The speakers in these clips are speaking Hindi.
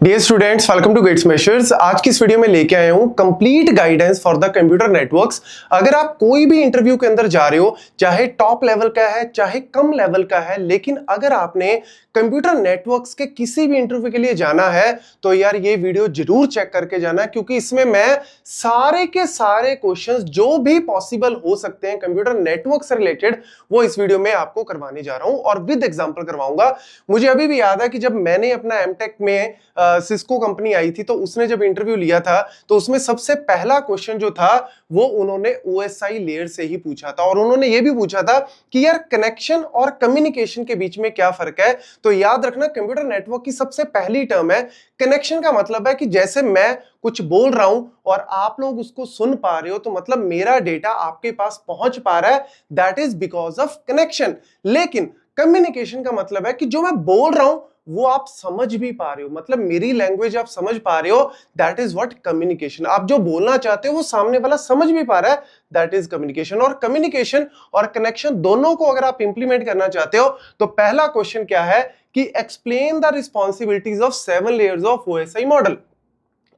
Dear students, welcome to Gate Smashers. आज की इस वीडियो में लेके आया हूं complete guidance for the computer networks. अगर आप कोई भी इंटरव्यू के अंदर जा रहे हो, चाहे टॉप लेवल का है चाहे कम लेवल का है, लेकिन अगर आपने कंप्यूटर नेटवर्क्स के किसी भी इंटरव्यू के लिए जाना है तो यार ये वीडियो जरूर चेक करके जाना, क्योंकि इसमें मैं सारे के सारे क्वेश्चंस जो भी पॉसिबल हो सकते हैं कंप्यूटर नेटवर्क से रिलेटेड वो इस वीडियो में आपको करवाने जा रहा हूं और विद एग्जांपल करवाऊंगा। मुझे अभी भी याद है कि जब मैंने अपना एमटेक में सिस्को कंपनी आई थी तो उसने जब इंटरव्यू लिया था तो उसमें सबसे पहला क्वेश्चन जो था वो उन्होंने ओएसआई लेयर से ही पूछा था, और उन्होंने ये भी पूछा था कि यार कनेक्शन और कम्युनिकेशन के बीच में क्या फर्क है। तो याद रखना, कंप्यूटर नेटवर्क की सबसे पहली टर्म है कनेक्शन। का मतलब है कि जैसे मैं कुछ बोल रहा हूं और आप लोग उसको सुन पा रहे हो तो मतलब मेरा डेटा आपके पास पहुंच पा रहा है, that is because of connection. लेकिन कम्युनिकेशन का मतलब है कि जो मैं बोल रहा हूं वो आप समझ भी पा रहे हो, मतलब मेरी लैंग्वेज आप समझ पा रहे हो, दैट इज व्हाट कम्युनिकेशन। आप जो बोलना चाहते हो वो सामने वाला समझ भी पा रहा है, दैट इज कम्युनिकेशन। और कम्युनिकेशन और कनेक्शन दोनों को अगर आप इंप्लीमेंट करना चाहते हो तो पहला क्वेश्चन क्या है कि explain the responsibilities of 7 layers of OSI model.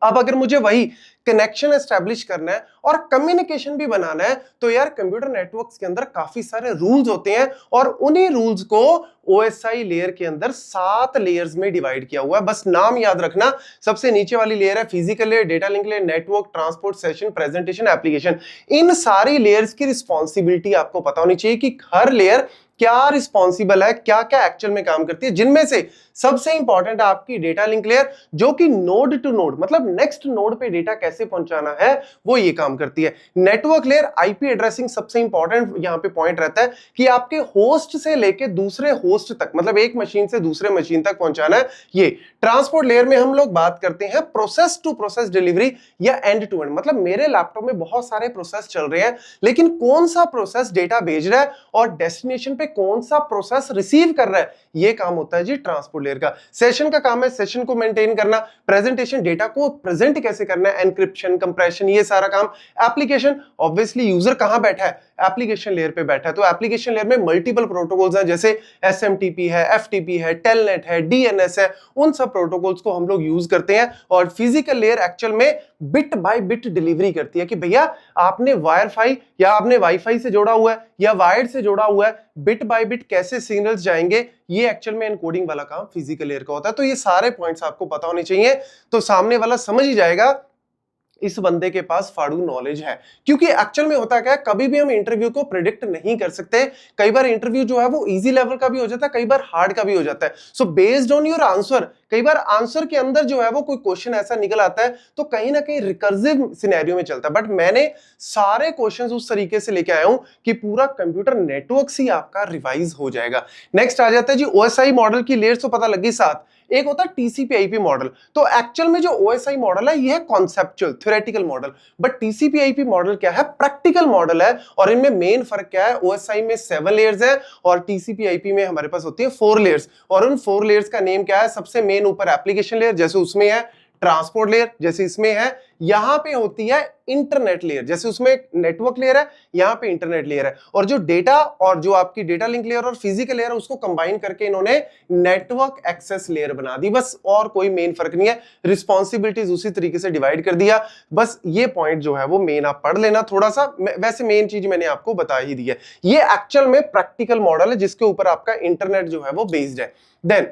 अब अगर मुझे वही कनेक्शन एस्टेब्लिश करना है और कम्युनिकेशन भी बनाना है तो यार कंप्यूटर नेटवर्क्स के अंदर काफी सारे रूल्स होते हैं, और उन्हीं रूल्स को ओएसआई लेयर के अंदर 7 लेयर्स में डिवाइड किया हुआ है। बस नाम याद रखना, सबसे नीचे वाली लेयर है physical layer, data link layer, network, transport, session, presentation, application. इन सारी लेयर्स की रिस्पॉन्सिबिलिटी आपको पता होनी चाहिए कि हर लेयर क्या रिस्पॉन्सिबल है, क्या क्या एक्चुअल में काम करती है। जिनमें से सबसे इंपॉर्टेंट है आपकी डेटा लिंक लेयर, जो कि नोड टू नोड मतलब नेक्स्ट नोड पे डेटा कैसे पहुंचाना है वो ये काम करती है। नेटवर्क लेयर आईपी एड्रेसिंग सबसे इंपॉर्टेंट यहां पे पॉइंट रहता है कि आपके होस्ट से लेके दूसरे होस्ट तक, मतलब एक मशीन से दूसरे मशीन तक पहुंचाना है ये। ट्रांसपोर्ट लेयर में हम लोग बात करते हैं प्रोसेस टू प्रोसेस डिलीवरी या एंड टू एंड, मतलब मेरे लैपटॉप में बहुत सारे प्रोसेस चल रहे हैं, लेकिन कौन सा प्रोसेस डेटा भेज रहा है और डेस्टिनेशन पे कौन सा प्रोसेस रिसीव कर रहा है, ये काम होता है जी ट्रांसपोर्ट लेयर का। सेशन का काम है सेशन को मेंटेन करना, प्रेजेंटेशन डेटा को प्रेजेंट कैसे करना है, एनक्रिप्शन, कंप्रेशन, ये सारा काम। एप्लीकेशन ऑब्वियसली यूजर कहां बैठा है, एप्लीकेशन लेयर पे बैठा है, तो एप्लीकेशन लेयर में मल्टीपल प्रोटोकॉल्स हैं, जैसे एसएमटीपी है, एफटीपी है, टेलनेट है, डीएनएस है, उन सब प्रोटोकॉल्स को हम लोग यूज करते हैं। और फिजिकल लेयर एक्चुअल में बिट बाय बिट डिलीवरी करती है कि भैया आपने वायरफाई या आपने वाईफाई से जोड़ा हुआ है या वायर्ड से जोड़ा हुआ है, बिट बाय बिट कैसे सिग्नल्स जाएंगे, ये एक्चुअल में एनकोडिंग वाला काम फिजिकल लेयर का होता है। तो ये सारे पॉइंट्स आपको पता होने चाहिए, तो सामने वाला समझ ही जाएगा इस बंदे के पास फाड़ू नॉलेज है। क्योंकि एक्चुअल में होता क्या है, कभी भी हम इंटरव्यू को प्रिडिक्ट नहीं कर सकते। कई बार इंटरव्यू जो है वो इजी लेवल का भी हो जाता है, कई बार हार्ड का भी हो जाता है। So based on your answer, कई बार आंसर के अंदर जो है वो कोई क्वेश्चन ऐसा निकल आता है तो कहीं ना कहीं रिकर्सिव सिनेरियो में चलता है, बट मैंने सारे क्वेश्चंस उस तरीके से लेके आया हूं कि पूरा कंप्यूटर नेटवर्क ही आपका रिवाइज हो जाएगा। नेक्स्ट आ जाता है जी ओएसआई मॉडल की लेयर्स, तो पता लगी 7। एक होता है टीसीपी आईपी मॉडल। तो एक्चुअल में जो ओएसआई मॉडल है ये है conceptual theoretical model, but TCP IP model क्या है, प्रैक्टिकल मॉडल है। और इनमें मेन फर्क क्या है, ओएसआई में 7 लेयर्स है और टीसीपी आईपी में हमारे पास होती है 4 लेयर्स। और उन 4 लेयर्स का नेम क्या है, सबसे मेन ऊपर एप्लीकेशन लेयर जैसे उसमें है, ट्रांसपोर्ट लेयर जैसे इसमें है, यहां पे होती है इंटरनेट लेयर जैसे उसमें नेटवर्क लेयर है, यहां पे इंटरनेट लेयर है। और जो डेटा और जो आपकी डेटा लिंक लेयर और फिजिकल लेयर है उसको कंबाइन करके इन्होंने नेटवर्क एक्सेस लेयर बना दी, बस और कोई मेन फर्क नहीं है। रिस्पॉन्सिबिलिटीज उसी तरीके से डिवाइड कर दिया, बस ये पॉइंट जो है वो मेन आप पढ़ लेना थोड़ा सा, वैसे मेन चीज मैंने आपको बता ही दी है। ये एक्चुअल में प्रैक्टिकल मॉडल है जिसके ऊपर आपका इंटरनेट जो है वो बेस्ड है। देन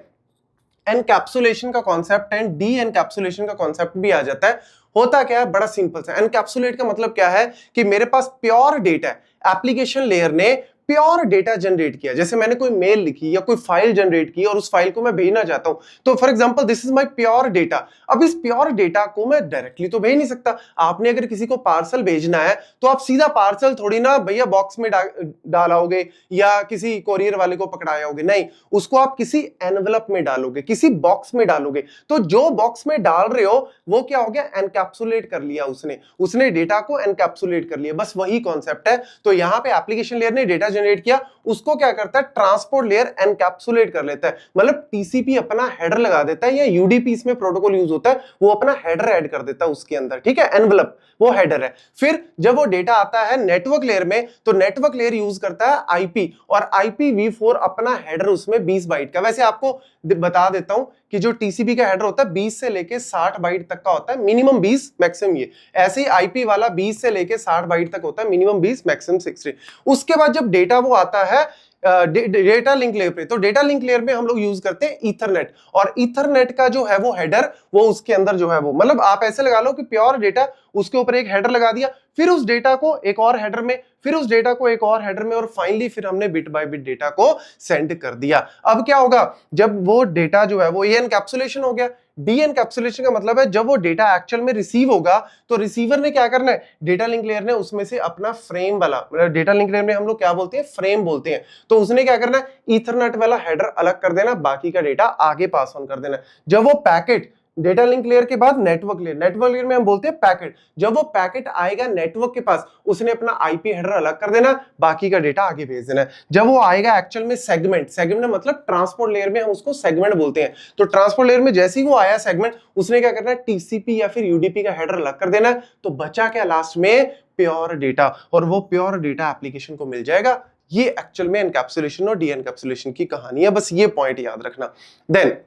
एनकैप्सुलेशन का कॉन्सेप्ट एंड डी एनकैप्सुलेशन का कॉन्सेप्ट भी आ जाता है। होता क्या है, बड़ा सिंपल सा। एनकैप्सुलेट का मतलब क्या है कि मेरे पास प्योर डेटा है, एप्लीकेशन लेयर ने प्योर डेटा जनरेट किया, जैसे मैंने कोई मेल लिखी या कोई फाइल जनरेट की और उस फाइल को मैं भेजना चाहता हूं, तो for example this is my pure data. अब इस प्योर डेटा को मैं डायरेक्टली तो भेज नहीं सकता। आपने अगर किसी को पार्सल भेजना है तो आप सीधा पार्सल थोड़ी ना भैया बॉक्स में डालोगे या किसी कोरियर वाले को पकड़ाओगे, नहीं, उसको आप किसी एनवलप में डालोगे, किसी बॉक्स में डालोगे। तो जो बॉक्स में डाल रहे हो वो क्या हो गया, एनकैप्सुलेट कर लिया उसने डेटा को एनकैप्सुलेट कर लिया, बस वही कॉन्सेप्ट है। तो यहां पे एप्लीकेशन लेयर ने डेटा जनरेट किया, उसको क्या करता है ट्रांसपोर्ट लेयर एनकैप्सुलेट कर लेता है, मतलब टीसीपी अपना हेडर लगा देता है, या यूडीपी इसमें प्रोटोकॉल यूज होता है, वो अपना हेडर ऐड कर देता है उसके अंदर, ठीक है, एनवलप वो हेडर है। फिर जब वो डेटा आता है नेटवर्क लेयर में तो नेटवर्क लेयर यूज करता है आईपी, और IPv4 अपना हेडर उसमें 20 बाइट का। वैसे आपको बता देता हूं कि जो टीसीपी का हेडर होता है 20 से लेके 60 बाइट तक का होता है, मिनिमम 20 मैक्सिमम ये। ऐसे ही आईपी वाला 20 से लेके 60 बाइट तक होता है, मिनिमम 20 मैक्सिमम 60। उसके बाद जब डेटा वो आता है डेटा लिंक लेयर पे, तो डेटा लिंक लेयर में हम लोग यूज करते हैं ईथरनेट, और ईथरनेट का जो है वो हेडर वो उसके अंदर जो है वो, मतलब आप ऐसे लगा लो कि प्योर डेटा, उसके ऊपर एक हेडर लगा दिया, फिर उस डेटा को एक और हेडर में, फिर उस डेटा को एक और हेडर में, और फाइनली फिर हमने बिट बाय बिट डेटा को सेंड कर दिया। अब क्या होगा, जब वो डेटा जो है वो ये एनकैप्सुलेशन हो गया। डी एनकैप्सुलेशन का मतलब है जब वो डेटा एक्चुअल में रिसीव होगा तो रिसीवर ने क्या करना है, डेटा लिंक लेयर ने उसमें से अपना फ्रेम वाला, डेटा लिंक लेयर में हम लोग क्या बोलते हैं, फ्रेम बोलते हैं, तो उसने क्या करना है, ईथरनेट वाला हेडर अलग कर देना, बाकी का डेटा आगे पास ऑन कर देना। जब वो पैकेट डेटा लिंक लेयर के बाद नेटवर्क लेयर, नेटवर्क लेयर में हम बोलते हैं पैकेट, जब वो पैकेट आएगा नेटवर्क के पास, उसने अपना आईपी हेडर अलग कर देना, बाकी का डेटा आगे भेज देना। जब वो आएगा एक्चुअल में सेगमेंट, सेगमेंट मतलब ट्रांसपोर्ट लेयर में हम उसको सेगमेंट बोलते हैं, तो ट्रांसपोर्ट लेयर में जैसे ही वो आया सेगमेंट, उसने क्या करना है, टीसीपी या फिर यूडीपी का हेडर अलग कर देना, तो बचा क्या लास्ट में, प्योर डेटा, और वो प्योर डेटा एप्लीकेशन को मिल जाएगा। ये एक्चुअल में एनकैप्सुलेशन और डी एनकैप्सुलेशन की कहानी है, बस ये पॉइंट याद रखना। Then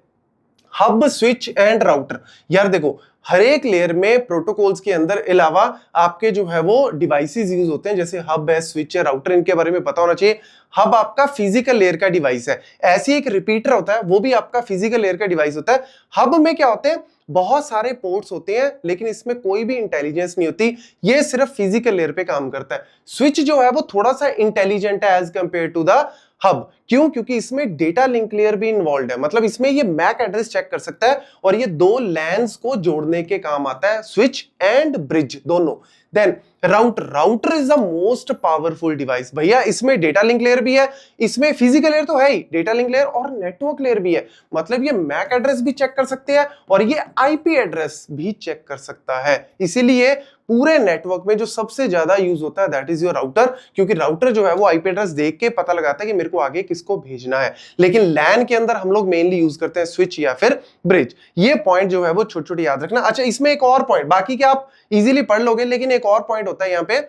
hub, switch and router. यार देखो, हर एक लेयर में प्रोटोकॉल्स के अंदर अलावा आपके जो है वो डिवाइसेस यूज होते हैं, जैसे हब है, स्विच है, राउटर, इनके बारे में पता होना चाहिए। हब आपका फिजिकल लेयर का डिवाइस है, ऐसे एक रिपीटर होता है, वो भी आपका फिजिकल लेयर का डिवाइस होता है। हब में क्या होते हैं, बहुत सारे पोर्ट्स होते हैं, लेकिन इसमें कोई भी इंटेलिजेंस नहीं होती, ये सिर्फ फिजिकल लेयर पे काम करता है। स्विच जो है वो थोड़ा सा इंटेलिजेंट है as compare to the hub. क्यों? क्योंकि इसमें डेटा लिंक लेयर भी इन्वॉल्व है, मतलब इसमें ये मैक एड्रेस चेक कर सकता है, और ये दो लैन्स को जोड़ने के काम आता है, स्विच एंड ब्रिज दोनों। Then router, router is the most powerful device. भैया इसमें डेटा लिंक लेयर भी है, इसमें फिजिकल लेयर तो है ही, डेटा लिंक लेयर और नेटवर्क लेयर भी है, मतलब ये मैक एड्रेस भी चेक कर सकते हैं और ये आईपी एड्रेस भी चेक कर सकता है। इसीलिए पूरे नेटवर्क में जो सबसे ज्यादा यूज होता है दैट इज योर राउटर, क्योंकि राउटर जो है वो आईपी एड्रेस देख के पता लगाता है कि मेरे को आगे किसको भेजना है। लेकिन लैन के अंदर हम लोग मेनली यूज करते हैं स्विच या फिर ब्रिज। ये पॉइंट जो है वो छोटे छोटे याद रखना। अच्छा, इसमें एक और पॉइंट, बाकी के आप इजीली पढ़ लोगे, लेकिन एक और पॉइंट होता है यहाँ पे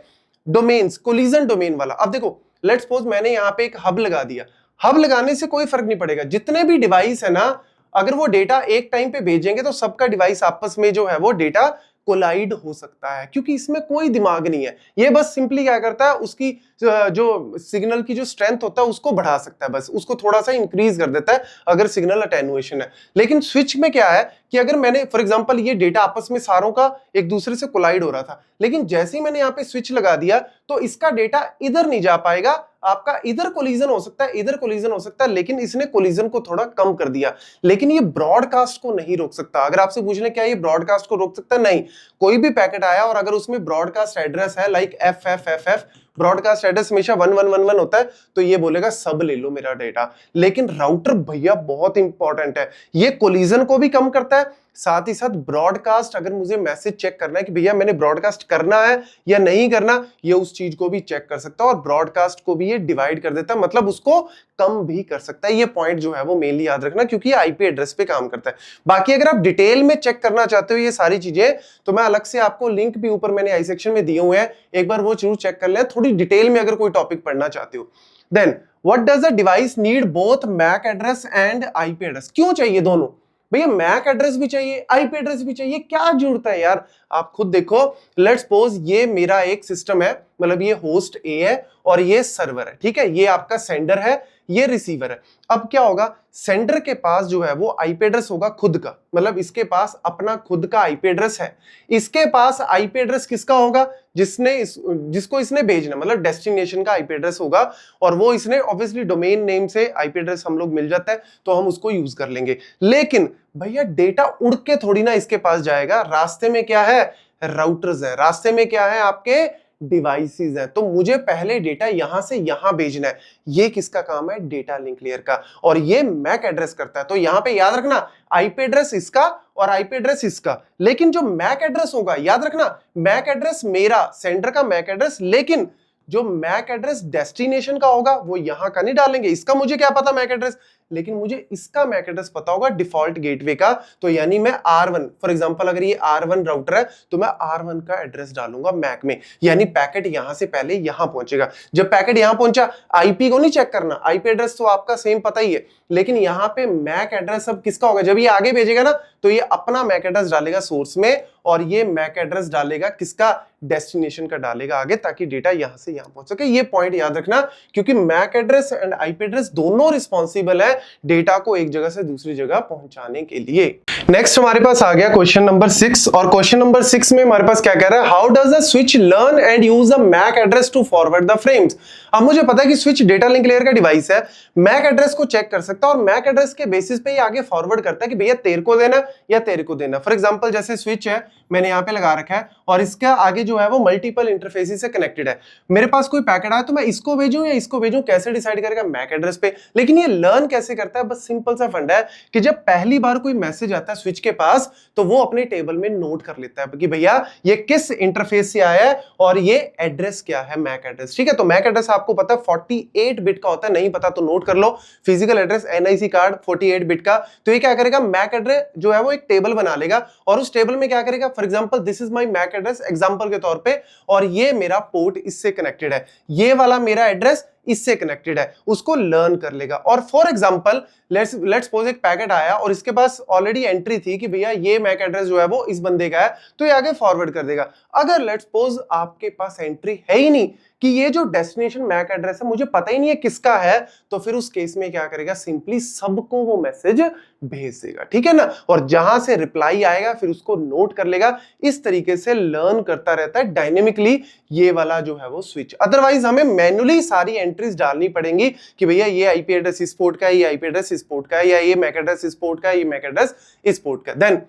डोमेन्स, कोलिजन डोमेन वाला। अब देखो, लेट्स सपोज मैंने यहाँ पे एक हब लगा दिया, हब लगाने से कोई फर्क नहीं पड़ेगा, जितने भी डिवाइस है ना, अगर वो डेटा एक टाइम पे भेजेंगे तो सबका डिवाइस आपस में जो है वो डेटा कोलाइड हो सकता है, क्योंकि इसमें कोई दिमाग नहीं है। ये बस सिंपली क्या करता है, उसकी जो सिग्नल की जो स्ट्रेंथ होता है उसको बढ़ा सकता है, बस उसको थोड़ा सा इंक्रीज कर देता है अगर सिग्नल अटेन्युएशन है। लेकिन स्विच में क्या है कि अगर मैंने फॉर एग्जांपल ये डेटा आपस में सारों का एक दूसरे से कोलाइड हो रहा था, लेकिन जैसे ही मैंने यहाँ पे स्विच लगा दिया तो इसका डेटा इधर नहीं जा पाएगा, आपका इधर कोलिजन हो सकता है, इधर कोलिजन हो सकता है, लेकिन इसने कोलिजन को थोड़ा कम कर दिया। लेकिन ये ब्रॉडकास्ट को नहीं रोक सकता। अगर आपसे पूछ ले क्या ये ब्रॉडकास्ट को रोक सकता है, नहीं। कोई भी पैकेट आया और अगर उसमें ब्रॉडकास्ट एड्रेस है लाइक FFFF, ब्रॉडकास्ट एड्रेस हमेशा 1111 होता है, तो ये बोलेगा सब ले लो मेरा डेटा। लेकिन राउटर भैया बहुत इंपॉर्टेंट है, ये कोलिजन को भी कम करता है, साथ ही साथ ब्रॉडकास्ट, अगर मुझे मैसेज चेक करना है कि भैया मैंने ब्रॉडकास्ट करना है या नहीं करना, ये उस चीज को भी चेक कर सकता है, और ब्रॉडकास्ट को भी ये डिवाइड कर देता है, मतलब उसको कम भी कर सकता है। ये पॉइंट जो है वो मेनली याद रखना, क्योंकि ये आईपी एड्रेस पे काम करता है। बाकी अगर आप डिटेल में चेक करना चाहते हो ये सारी चीजें, तो मैं अलग से आपको लिंक भी ऊपर मैंने आई सेक्शन में दिए हुए हैं, एक बार वो जरूर चेक कर लें, थोड़ी डिटेल में अगर कोई टॉपिक पढ़ना चाहते हो। Then what does a device need both MAC address and IP address? क्यों चाहिए दोनों? भैया मैक एड्रेस भी चाहिए, आईपी एड्रेस भी चाहिए, क्या जरूरत है यार? आप खुद देखो, लेट्स सपोज ये मेरा एक सिस्टम है, मतलब ये होस्ट ए है और ये सर्वर है, ठीक है, ये आपका सेंडर है, ये रिसीवर है। अब क्या होगा, सेंडर के पास जो है वो आईपी एड्रेस होगा खुद का, मतलब इसके पास अपना खुद का आईपी एड्रेस है। इसके पास आईपी एड्रेस किसका होगा, जिसको इसने भेजना, मतलब डेस्टिनेशन का आईपी एड्रेस होगा, और वो इसने ऑब्वियसली डोमेन नेम से आईपी एड्रेस हम लोग मिल जाता है तो हम उसको यूज कर लेंगे। लेकिन भैया डेटा उड़ के थोड़ी ना इसके पास जाएगा, रास्ते में क्या है, राउटर्स है, रास्ते में क्या है, आपके डिवाइसेस हैं, तो मुझे पहले डेटा यहां से यहां भेजना है। ये किसका काम है, डेटा लिंक लेयर का, और ये मैक एड्रेस करता है। तो यहां पे याद रखना आईपी एड्रेस इसका और आईपी एड्रेस इसका, लेकिन जो मैक एड्रेस होगा, याद रखना मैक एड्रेस मेरा, सेंडर का मैक एड्रेस, लेकिन जो मैक एड्रेस डेस्टिनेशन का होगा वो यहां का नहीं डालेंगे। इसका मुझे क्या पता मैक एड्रेस, लेकिन मुझे इसका मैक एड्रेस पता होगा डिफॉल्ट गेटवे का। तो यानी मैं R1 फॉर एग्जांपल अगर ये R1 राउटर है तो मैं R1 का एड्रेस डालूंगा मैक में, यानी पैकेट यहां से पहले यहां पहुंचेगा। जब पैकेट यहां पहुंचा, आईपी को नहीं चेक करना, आईपी एड्रेस तो आपका सेम पता ही है, लेकिन यहां पे मैक एड्रेस अब किसका होगा, जब ये आगे भेजेगा ना तो ये अपना मैक एड्रेस डालेगा सोर्स में और ये मैक एड्रेस डालेगा किसका, डेस्टिनेशन का डालेगा आगे, ताकि डेटा यहां से यहां पहुंच सके। ये पॉइंट याद रखना, क्योंकि MAC address and IP address दोनों रिस्पॉन्सिबल है डेटा को एक जगह से दूसरी जगह पहुंचाने के लिए। नेक्स्ट हमारे पास आ गया क्वेश्चन नंबर 6, और क्वेश्चन नंबर 6 में हमारे पास क्या कह रहा है, how does a switch learn and use the MAC address to forward the frames. अब मुझे पता है कि स्विच डेटा लिंक लेयर का डिवाइस है, मैक एड्रेस को चेक कर सकता है और मैक एड्रेस के बेसिस पे ये आगे फॉरवर्ड करता है कि भैया तेरे को देना या तेरे को देना। फॉर एग्जांपल जैसे स्विच है, मैंने यहाँ पे लगा रखा है और इसका आगे जो है वो मल्टीपल इंटरफेसेस से कनेक्टेड है। मेरे पास कोई पैकेट आया तो मैं इसको भेजूं या इसको भेजूं, कैसे डिसाइड करेगा, मैक एड्रेस पे। लेकिन ये लर्न कैसे करता है, बस सिंपल सा फंडा है कि जब पहली बार कोई मैसेज आता है स्विच के पास तो वो अपने टेबल में नोट कर लेता है कि भैया ये किस इंटरफेस से आया है और ये एड्रेस क्या है, मैक एड्रेस। ठीक है, तो मैक एड्रेस आपको पता है 48 बिट का होता है, नहीं पता तो नोट कर लो। Physical address NIC card 48 bit का। तो ये क्या करेगा, मैक एड्रेस जो है वो एक टेबल बना लेगा और उस टेबल में क्या करेगा, for example this is my MAC address example के तौर पे, और ये मेरा पोर्ट इससे कनेक्टेड है, ये वाला मेरा एड्रेस इससे कनेक्टेड है, उसको लर्न कर लेगा। और फॉर एग्जांपल लेट्स सपोज एक पैकेट आया और इसके पास ऑलरेडी एंट्री थी कि भैया ये मैक एड्रेस जो है वो इस बंदे का है, तो ये आगे फॉरवर्ड कर देगा। अगर लेट्स सपोज आपके पास एंट्री है ही नहीं कि ये जो डेस्टिनेशन मैक एड्रेस है मुझे पता ही नहीं है किसका है, तो फिर उस केस में क्या करेगा, सिंपली सबको वो मैसेज भेज देगा। ठीक है ना, और जहां से रिप्लाई आएगा फिर उसको नोट कर लेगा। इस तरीके से लर्न करता रहता है डायनेमिकली ये वाला जो है वो स्विच। अदरवाइज हमें मैन्युअली सारी एंट्रीज डालनी पड़ेंगी कि भैया ये आईपी एड्रेस इस पोर्ट का है, ये आईपी एड्रेस इस पोर्ट का है, या ये मैक एड्रेस इस पोर्ट का है, ये मैक एड्रेस इस पोर्ट का है। Then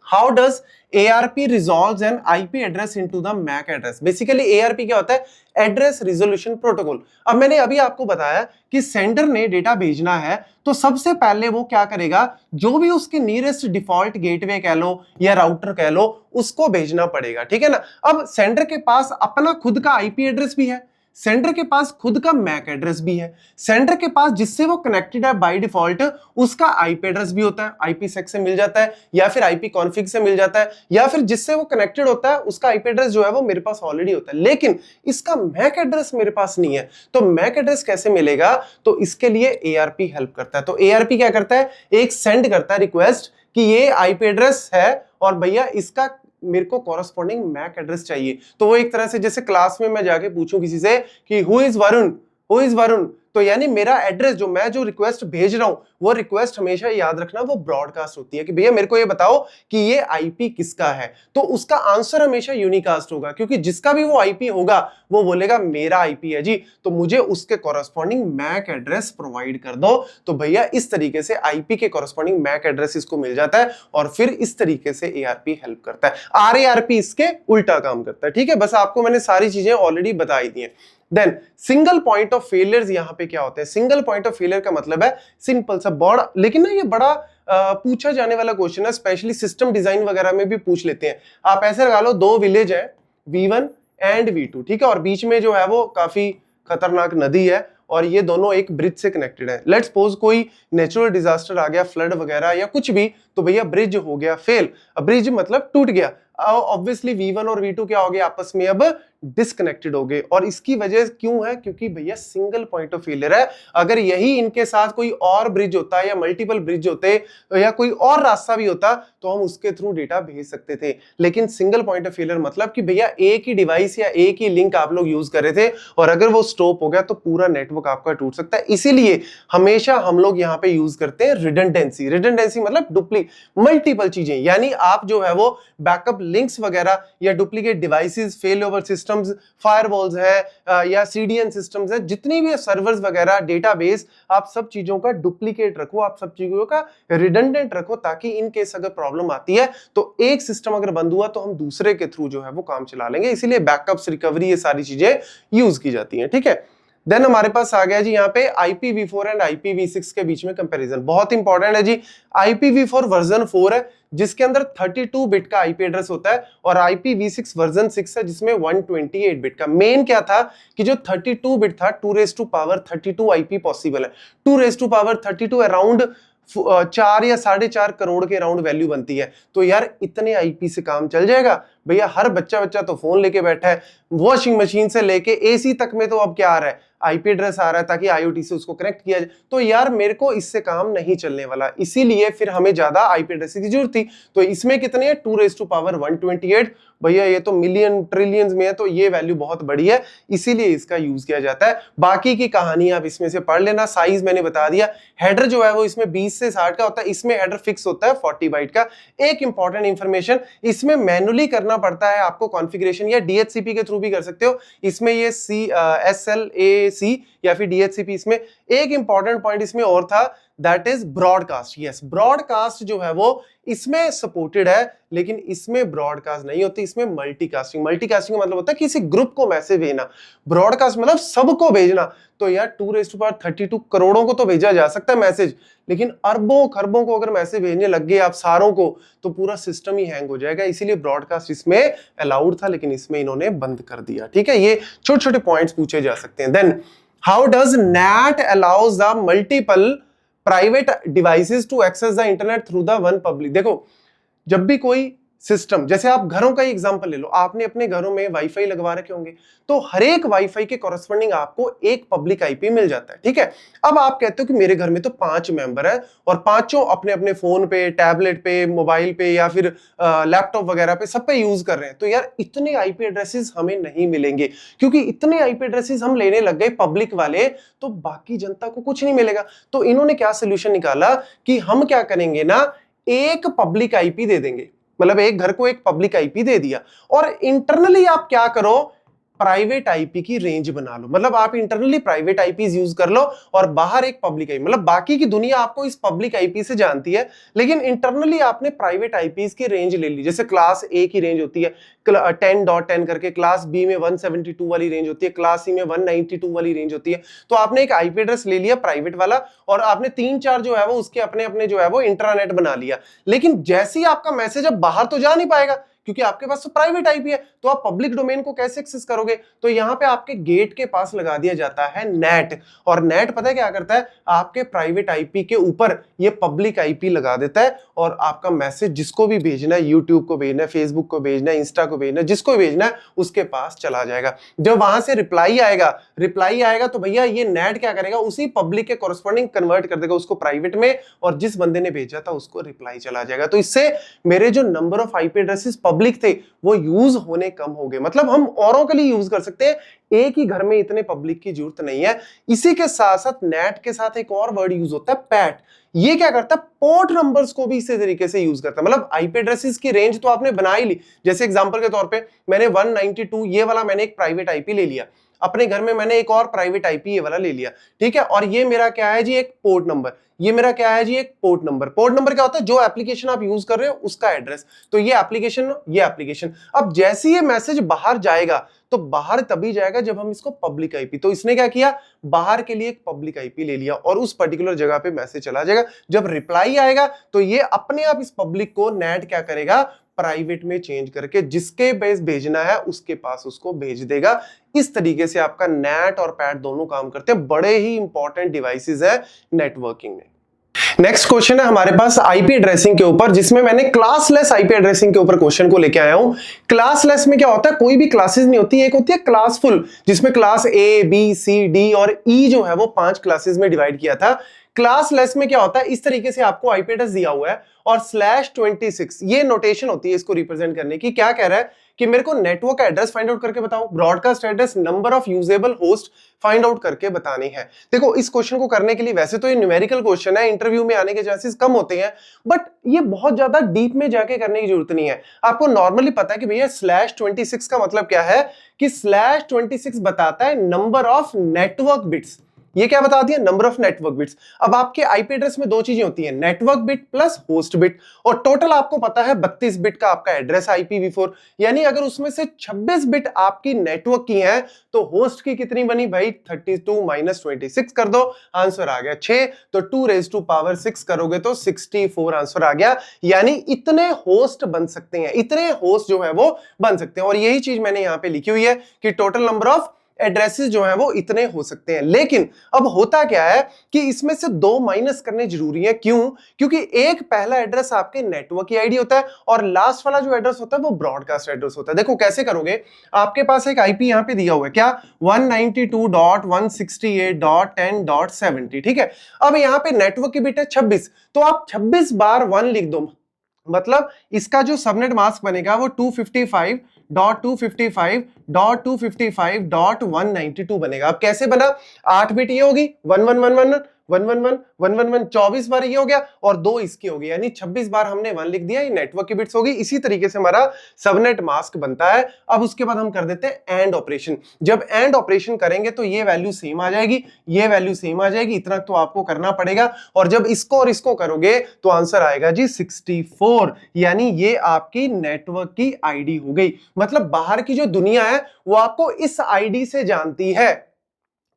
How does ARP resolves an IP address into the MAC address? Basically ARP क्या होता है, एड्रेस रिजोल्यूशन प्रोटोकॉल। अब मैंने अभी आपको बताया कि सेंडर ने डेटा भेजना है तो सबसे पहले वो क्या करेगा, जो भी उसके नियरेस्ट डिफॉल्ट गेटवे कह लो या राउटर कह लो उसको भेजना पड़ेगा। ठीक है ना, अब सेंडर के पास अपना खुद का आईपी एड्रेस भी है, सेंडर के पास खुद का मैक एड्रेस भी है, सेंडर के पास जिससे वो कनेक्टेड है बाय डिफॉल्ट उसका आईपी एड्रेस भी होता है, आईपी सेक से मिल जाता है या फिर आईपी कॉन्फ़िग से मिल जाता है, या फिर जिससे वो कनेक्टेड होता है उसका आईपी एड्रेस जो है वो मेरे पास ऑलरेडी होता है। लेकिन इसका मैक एड्रेस मेरे पास नहीं है, तो मैक एड्रेस कैसे मिलेगा, तो इसके लिए एआरपी हेल्प करता है। तो एआरपी क्या करता है, एक सेंड करता है रिक्वेस्ट कि ये आईपी एड्रेस है और भैया इसका मेरे को कॉरेस्पॉन्डिंग मैक एड्रेस चाहिए। तो वो एक तरह से जैसे क्लास में मैं जाके पूछूं किसी से कि हु इज वरुण, तो यानी मेरा एड्रेस जो मैं जो रिक्वेस्ट भेज रहा हूं वो रिक्वेस्ट हमेशा याद रखना वो ब्रॉडकास्ट होती है कि भैया मेरे को ये बताओ कि ये आईपी किसका है, तो उसका आंसर हमेशा यूनिकास्ट होगा, क्योंकि जिसका भी वो आईपी होगा वो बोलेगा मेरा आईपी है जी, तो मुझे उसके कॉरेस्पॉन्डिंग मैक एड्रेस प्रोवाइड कर दो। तो भैया इस तरीके से आईपी के कॉरेस्पॉन्डिंग मैक एड्रेस इसको मिल जाता है और फिर इस तरीके से एआरपी हेल्प करता है। आरएआरपी इसके उल्टा काम करता है। ठीक है, बस आपको मैंने सारी चीजें ऑलरेडी बताई दी हैं। Then single point of failures यहां पे क्या होते हैं, सिंगल पॉइंट ऑफ फेलियर का मतलब है सिंपल सा बड़ा, लेकिन ना ये बड़ा पूछा जाने वाला क्वेश्चन है, स्पेशली सिस्टम डिजाइन वगैरह में भी पूछ लेते हैं। आप ऐसे लगा लो, दो विलेज है V1 एंड V2, ठीक है, और बीच में जो है वो काफी खतरनाक नदी है और ये दोनों एक ब्रिज से कनेक्टेड है। लेट्स सपोज कोई नेचुरल डिजास्टर आ गया, फ्लड वगैरह या कुछ भी, तो भैया ब्रिज हो गया फेल। ब्रिज मतलब टूट गया, ऑब्वियसली V1 और V2 क्या हो गए, आपस में अब डिस्कनेक्टेड हो गए। और इसकी वजह क्यों है, क्योंकि भैया सिंगल पॉइंट ऑफ फेलियर है। अगर यही इनके साथ कोई और ब्रिज होता या मल्टीपल ब्रिज होते या कोई और रास्ता भी होता तो हम उसके थ्रू डेटा भेज सकते थे। लेकिन सिंगल पॉइंट ऑफ फेलियर मतलब कि भैया एक ही डिवाइस या एक ही लिंक आप लोग यूज कर रहे थे और अगर वो स्टॉप हो गया तो पूरा नेटवर्क आपका टूट सकता है। इसीलिए हमेशा हम लोग यहाँ पे यूज करते हैं रिडंडेंसी। रिडंडेंसी मतलब मल्टीपल चीजें, यानी आप जो है वो बैकअप लिंक्स वगैरह या duplicate devices, fail over systems, firewalls है या सीडीएन सिस्टम्स है, जितनी भी सर्वर्स वगैरह, डेटाबेस, आप सब चीजों का डुप्लीकेट रखो, आप सब चीजों का रिडंडेंट रखो, ताकि इन केस अगर प्रॉब्लम आती है तो एक सिस्टम अगर बंद हुआ तो हम दूसरे के थ्रू जो है वो काम चला लेंगे। इसीलिए बैकअप्स, रिकवरी, ये सारी चीजें यूज की जाती हैं। ठीक है, देन हमारे पास आ गया जी यहाँ पे IPv4 एंड IPv6 के बीच में कंपैरिजन। बहुत इंपॉर्टेंट है जी। IPv4 वर्जन 4 है, जिसके अंदर 32 बिट का आईपी एड्रेस होता है और IPv6 वर्जन 6 है जिसमें 128 बिट का। मेन क्या था कि जो 32 बिट था 2^32 आईपी पॉसिबल है। 2^32 अराउंड 4 या 4.5 करोड़ के अराउंड वैल्यू बनती है। तो यार इतने आईपी से काम चल जाएगा भैया? हर बच्चा तो फोन लेके बैठा है, वॉशिंग मशीन से लेके एसी तक में तो अब क्या आ रहा है, आईपी एड्रेस आ रहा है ताकि आईओटी से उसको कनेक्ट किया जाए। तो यार मेरे को इससे काम नहीं चलने वाला, इसीलिए फिर हमें ज्यादा आईपी एड्रेस की जरूरत थी। तो इसमें कितने है 2^128 भैया, ये तो मिलियन ट्रिलियंस में है, तो ये वैल्यू बहुत बड़ी है, इसीलिए इसका यूज किया जाता है। बाकी की कहानी आप इसमें से पढ़ लेना। साइज मैंने बता दिया। हेडर जो है वो इसमें 20 से 60 का होता है, इसमें हेडर फिक्स होता है 40 बाइट का। एक इंपॉर्टेंट इंफॉर्मेशन, इसमें मैन्युअली करना पड़ता है आपको कॉन्फ़िगरेशन, या डीएचसीपी के थ्रू भी कर सकते हो। इसमें ये SLAC या फिर डीएचसीपी। इसमें एक इंपॉर्टेंट पॉइंट इसमें और था, that is broadcast. Yes, broadcast जो है वो इसमें सपोर्टेड है, लेकिन इसमें ब्रॉडकास्ट नहीं होती, इसमें मल्टीकास्टिंग। मल्टीकास्टिंग का मतलब होता है किसी ग्रुप को मैसेज भेजना, ब्रॉडकास्ट मतलब सबको भेजना। तो यार 2^32 करोड़ों को तो भेजा जा सकता है मैसेज, लेकिन अरबों खरबों को अगर मैसेज भेजने लग गए आप सारों को, तो पूरा सिस्टम ही हैंग हो जाएगा। इसीलिए ब्रॉडकास्ट इसमें अलाउड था, लेकिन इसमें इन्होंने बंद कर दिया। ठीक है, ये छोटे छोटे पॉइंट्स पूछे जा सकते हैं। Then how does NAT allows the multiple private devices to access the internet through the one public. देखो, जब भी कोई सिस्टम, जैसे आप घरों का ही एग्जांपल ले लो, आपने अपने घरों में वाईफाई लगवा रखे होंगे, तो हर एक वाईफाई के कॉरस्पॉन्डिंग आपको एक पब्लिक आईपी मिल जाता है। ठीक है, अब आप कहते हो कि मेरे घर में तो 5 मेंबर है और पांचों अपने अपने फोन पे, टैबलेट पे, मोबाइल पे या फिर लैपटॉप वगैरह पे सब पे यूज कर रहे हैं। तो यार इतने आईपी एड्रेसेस हमें नहीं मिलेंगे, क्योंकि इतने आईपी एड्रेसेस हम लेने लग गए पब्लिक वाले, तो बाकी जनता को कुछ नहीं मिलेगा। तो इन्होंने क्या सोल्यूशन निकाला कि हम क्या करेंगे ना, एक पब्लिक आईपी दे देंगे, मतलब एक घर को एक पब्लिक आईपी दे दिया, और इंटरनली आप क्या करो, प्राइवेट आईपी की रेंज बना लो। मतलब आप इंटरनली प्राइवेट आईपीज यूज कर लो और बाहर एक पब्लिक आईपी, मतलब बाकी की दुनिया आपको इस पब्लिक आईपी से जानती है, लेकिन इंटरनली आपने प्राइवेट आईपीज की रेंज ले ली। जैसे क्लास ए की रेंज होती है 10.10 करके, क्लास बी में 172 वाली रेंज होती है, क्लास सी में 192 वाली रेंज होती है। तो आपने एक आईपी एड्रेस ले लिया प्राइवेट वाला, और आपने 3-4 जो है वो उसके अपने अपने जो है वो इंट्रानेट बना लिया। लेकिन जैसे ही आपका मैसेज अब बाहर तो जा नहीं पाएगा, क्योंकि आपके पास तो प्राइवेट आईपी है, तो आप पब्लिक डोमेन को कैसे एक्सेस करोगे? तो यहां पे आपके गेट के पास लगा दिया जाता है नेट, और नेट पता है क्या करता है, आपके प्राइवेट आईपी के ऊपर ये पब्लिक आईपी लगा देता है, और आपका मैसेज जिसको भी भेजना है, यूट्यूब को भेजना है, फेसबुक को भेजना है, इंस्टा को भेजना है, जिसको भी भेजना है उसके पास चला जाएगा। जब वहां से रिप्लाई आएगा तो भैया ये नेट क्या करेगा, उसी पब्लिक के कॉरस्पॉन्डिंग कन्वर्ट कर देगा उसको प्राइवेट में, और जिस बंदे ने भेजा था उसको रिप्लाई चला जाएगा। तो इससे मेरे जो number of IP addresses public थे वो यूज होने कम हो गए। मतलब हम औरों के लिए यूज कर सकते हैं, एक ही घर में इतने पब्लिक की जरूरत नहीं है। इसी के साथ साथ नेट के साथ एक और वर्ड यूज होता है, पैट। ये क्या करता है, पोर्ट नंबर्स को भी इसी तरीके से यूज करता है। मतलब आईपी एड्रेसेस की रेंज तो आपने बना ही ली। जैसे एग्जांपल के तौर पे मैंने 192 ये वाला मैंने एक प्राइवेट आईपी ले लिया, अपने घर में मैंने एक और प्राइवेट आईपी ये वाला ले लिया। ठीक है, और ये मेरा क्या है जी, एक पोर्ट नंबर। ये मेरा क्या है जी, एक पोर्ट नंबर। पोर्ट नंबर क्या होता है, जो एप्लीकेशन आप यूज कर रहे हो उसका एड्रेस। तो ये एप्लीकेशन अब जैसे ये मैसेज बाहर जाएगा, तो बाहर तभी जाएगा जब हम इसको पब्लिक आईपी, तो इसने क्या किया, बाहर के लिए एक पब्लिक आईपी ले लिया और उस पर्टिकुलर जगह पे मैसेज चला जाएगा। जब रिप्लाई आएगा तो ये अपने आप इस पब्लिक को नेट क्या करेगा, प्राइवेट में चेंज करके जिसके बेस भेजना है उसके पास उसको भेज देगा। इस तरीके से आपका नेट और पैट दोनों काम करते हैं। बड़े ही इंपॉर्टेंट डिवाइसेस है नेटवर्किंग में। नेक्स्ट क्वेश्चन है हमारे पास आईपी एड्रेसिंग के ऊपर, जिसमें मैंने क्लासलेस आईपी एड्रेसिंग के ऊपर क्वेश्चन को लेके आया हूं। क्लासलेस में क्या होता है, कोई भी क्लासेस नहीं होती, एक होती है क्लासफुल, जिसमें class A B C D और ई जो है वो 5 क्लासेस में डिवाइड किया था। क्लासलेस में क्या होता है, इस तरीके से आपको आईपी एड्रेस दिया हुआ है और /26 ये नोटेशन होती है इसको रिप्रेजेंट करने की। क्या कह रहा है कि मेरे को नेटवर्क एड्रेस फाइंड आउट करके बताओ, broadcast address, number of usable host find out करके बतानी है। देखो, इस क्वेश्चन को करने के लिए वैसे तो ये न्यूमेरिकल क्वेश्चन है, इंटरव्यू में आने के चांसेस कम होते हैं, बट ये बहुत ज्यादा डीप में जाके करने की जरूरत नहीं है। आपको नॉर्मली पता है कि भैया /26 का मतलब क्या है, कि /26 बताता है नंबर ऑफ नेटवर्क बिट्स। ये क्या बता दिया, नंबर ऑफ नेटवर्क बिट्स। अब आपके आईपी एड्रेस में दो चीजें होती हैं, network bit plus host bit, और टोटल आपको पता है 32 बिट का आपका एड्रेस IPv4, यानी अगर उसमें से 26 बिट आपकी नेटवर्क की है तो होस्ट की कितनी बनी भाई, 32 माइनस 26 कर दो, आंसर आ गया 6, तो 2 raised to power 6 करोगे तो 64 आंसर आ गया। यानी इतने होस्ट बन सकते हैं, इतने होस्ट जो है वो बन सकते हैं, और यही चीज मैंने यहां पे लिखी हुई है कि टोटल नंबर ऑफ एड्रेसेस जो है वो इतने हो सकते हैं। लेकिन अब होता क्या है कि इसमें से दो माइनस करने जरूरी है, क्यों, क्योंकि एक पहला एड्रेस आपके नेटवर्क की आईडी होता है और लास्ट वाला जो एड्रेस होता है वो ब्रॉडकास्ट एड्रेस होता है। देखो कैसे करोगे, आपके पास एक आईपी यहां पे दिया हुआ है, क्या, 192.168.10.70, ठीक है। अब यहां पे नेटवर्क की बिट है 26, तो आप 26 बार 1 लिख दो, मतलब इसका जो सबनेट मास्क बनेगा वो 255.255.255.192 बनेगा। अब कैसे बना, 8 बिट ये होगी 1111 111 111, 24 बार ये हो गया और 2 इसकी हो गई, यानी 26 बार हमने 1 लिख दिया, ये नेटवर्क की बिट्स होगी। इसी तरीके से हमारा सबनेट मास्क बनता है। अब उसके बाद हम कर देते हैं एंड ऑपरेशन। जब एंड ऑपरेशन करेंगे तो ये वैल्यू सेम आ जाएगी, ये वैल्यू सेम आ जाएगी, इतना तो आपको करना पड़ेगा, और जब इसको और इसको करोगे तो आंसर आएगा जी 64, यानी ये आपकी नेटवर्क की आईडी हो गई। मतलब बाहर की जो दुनिया है वो आपको इस आईडी से जानती है।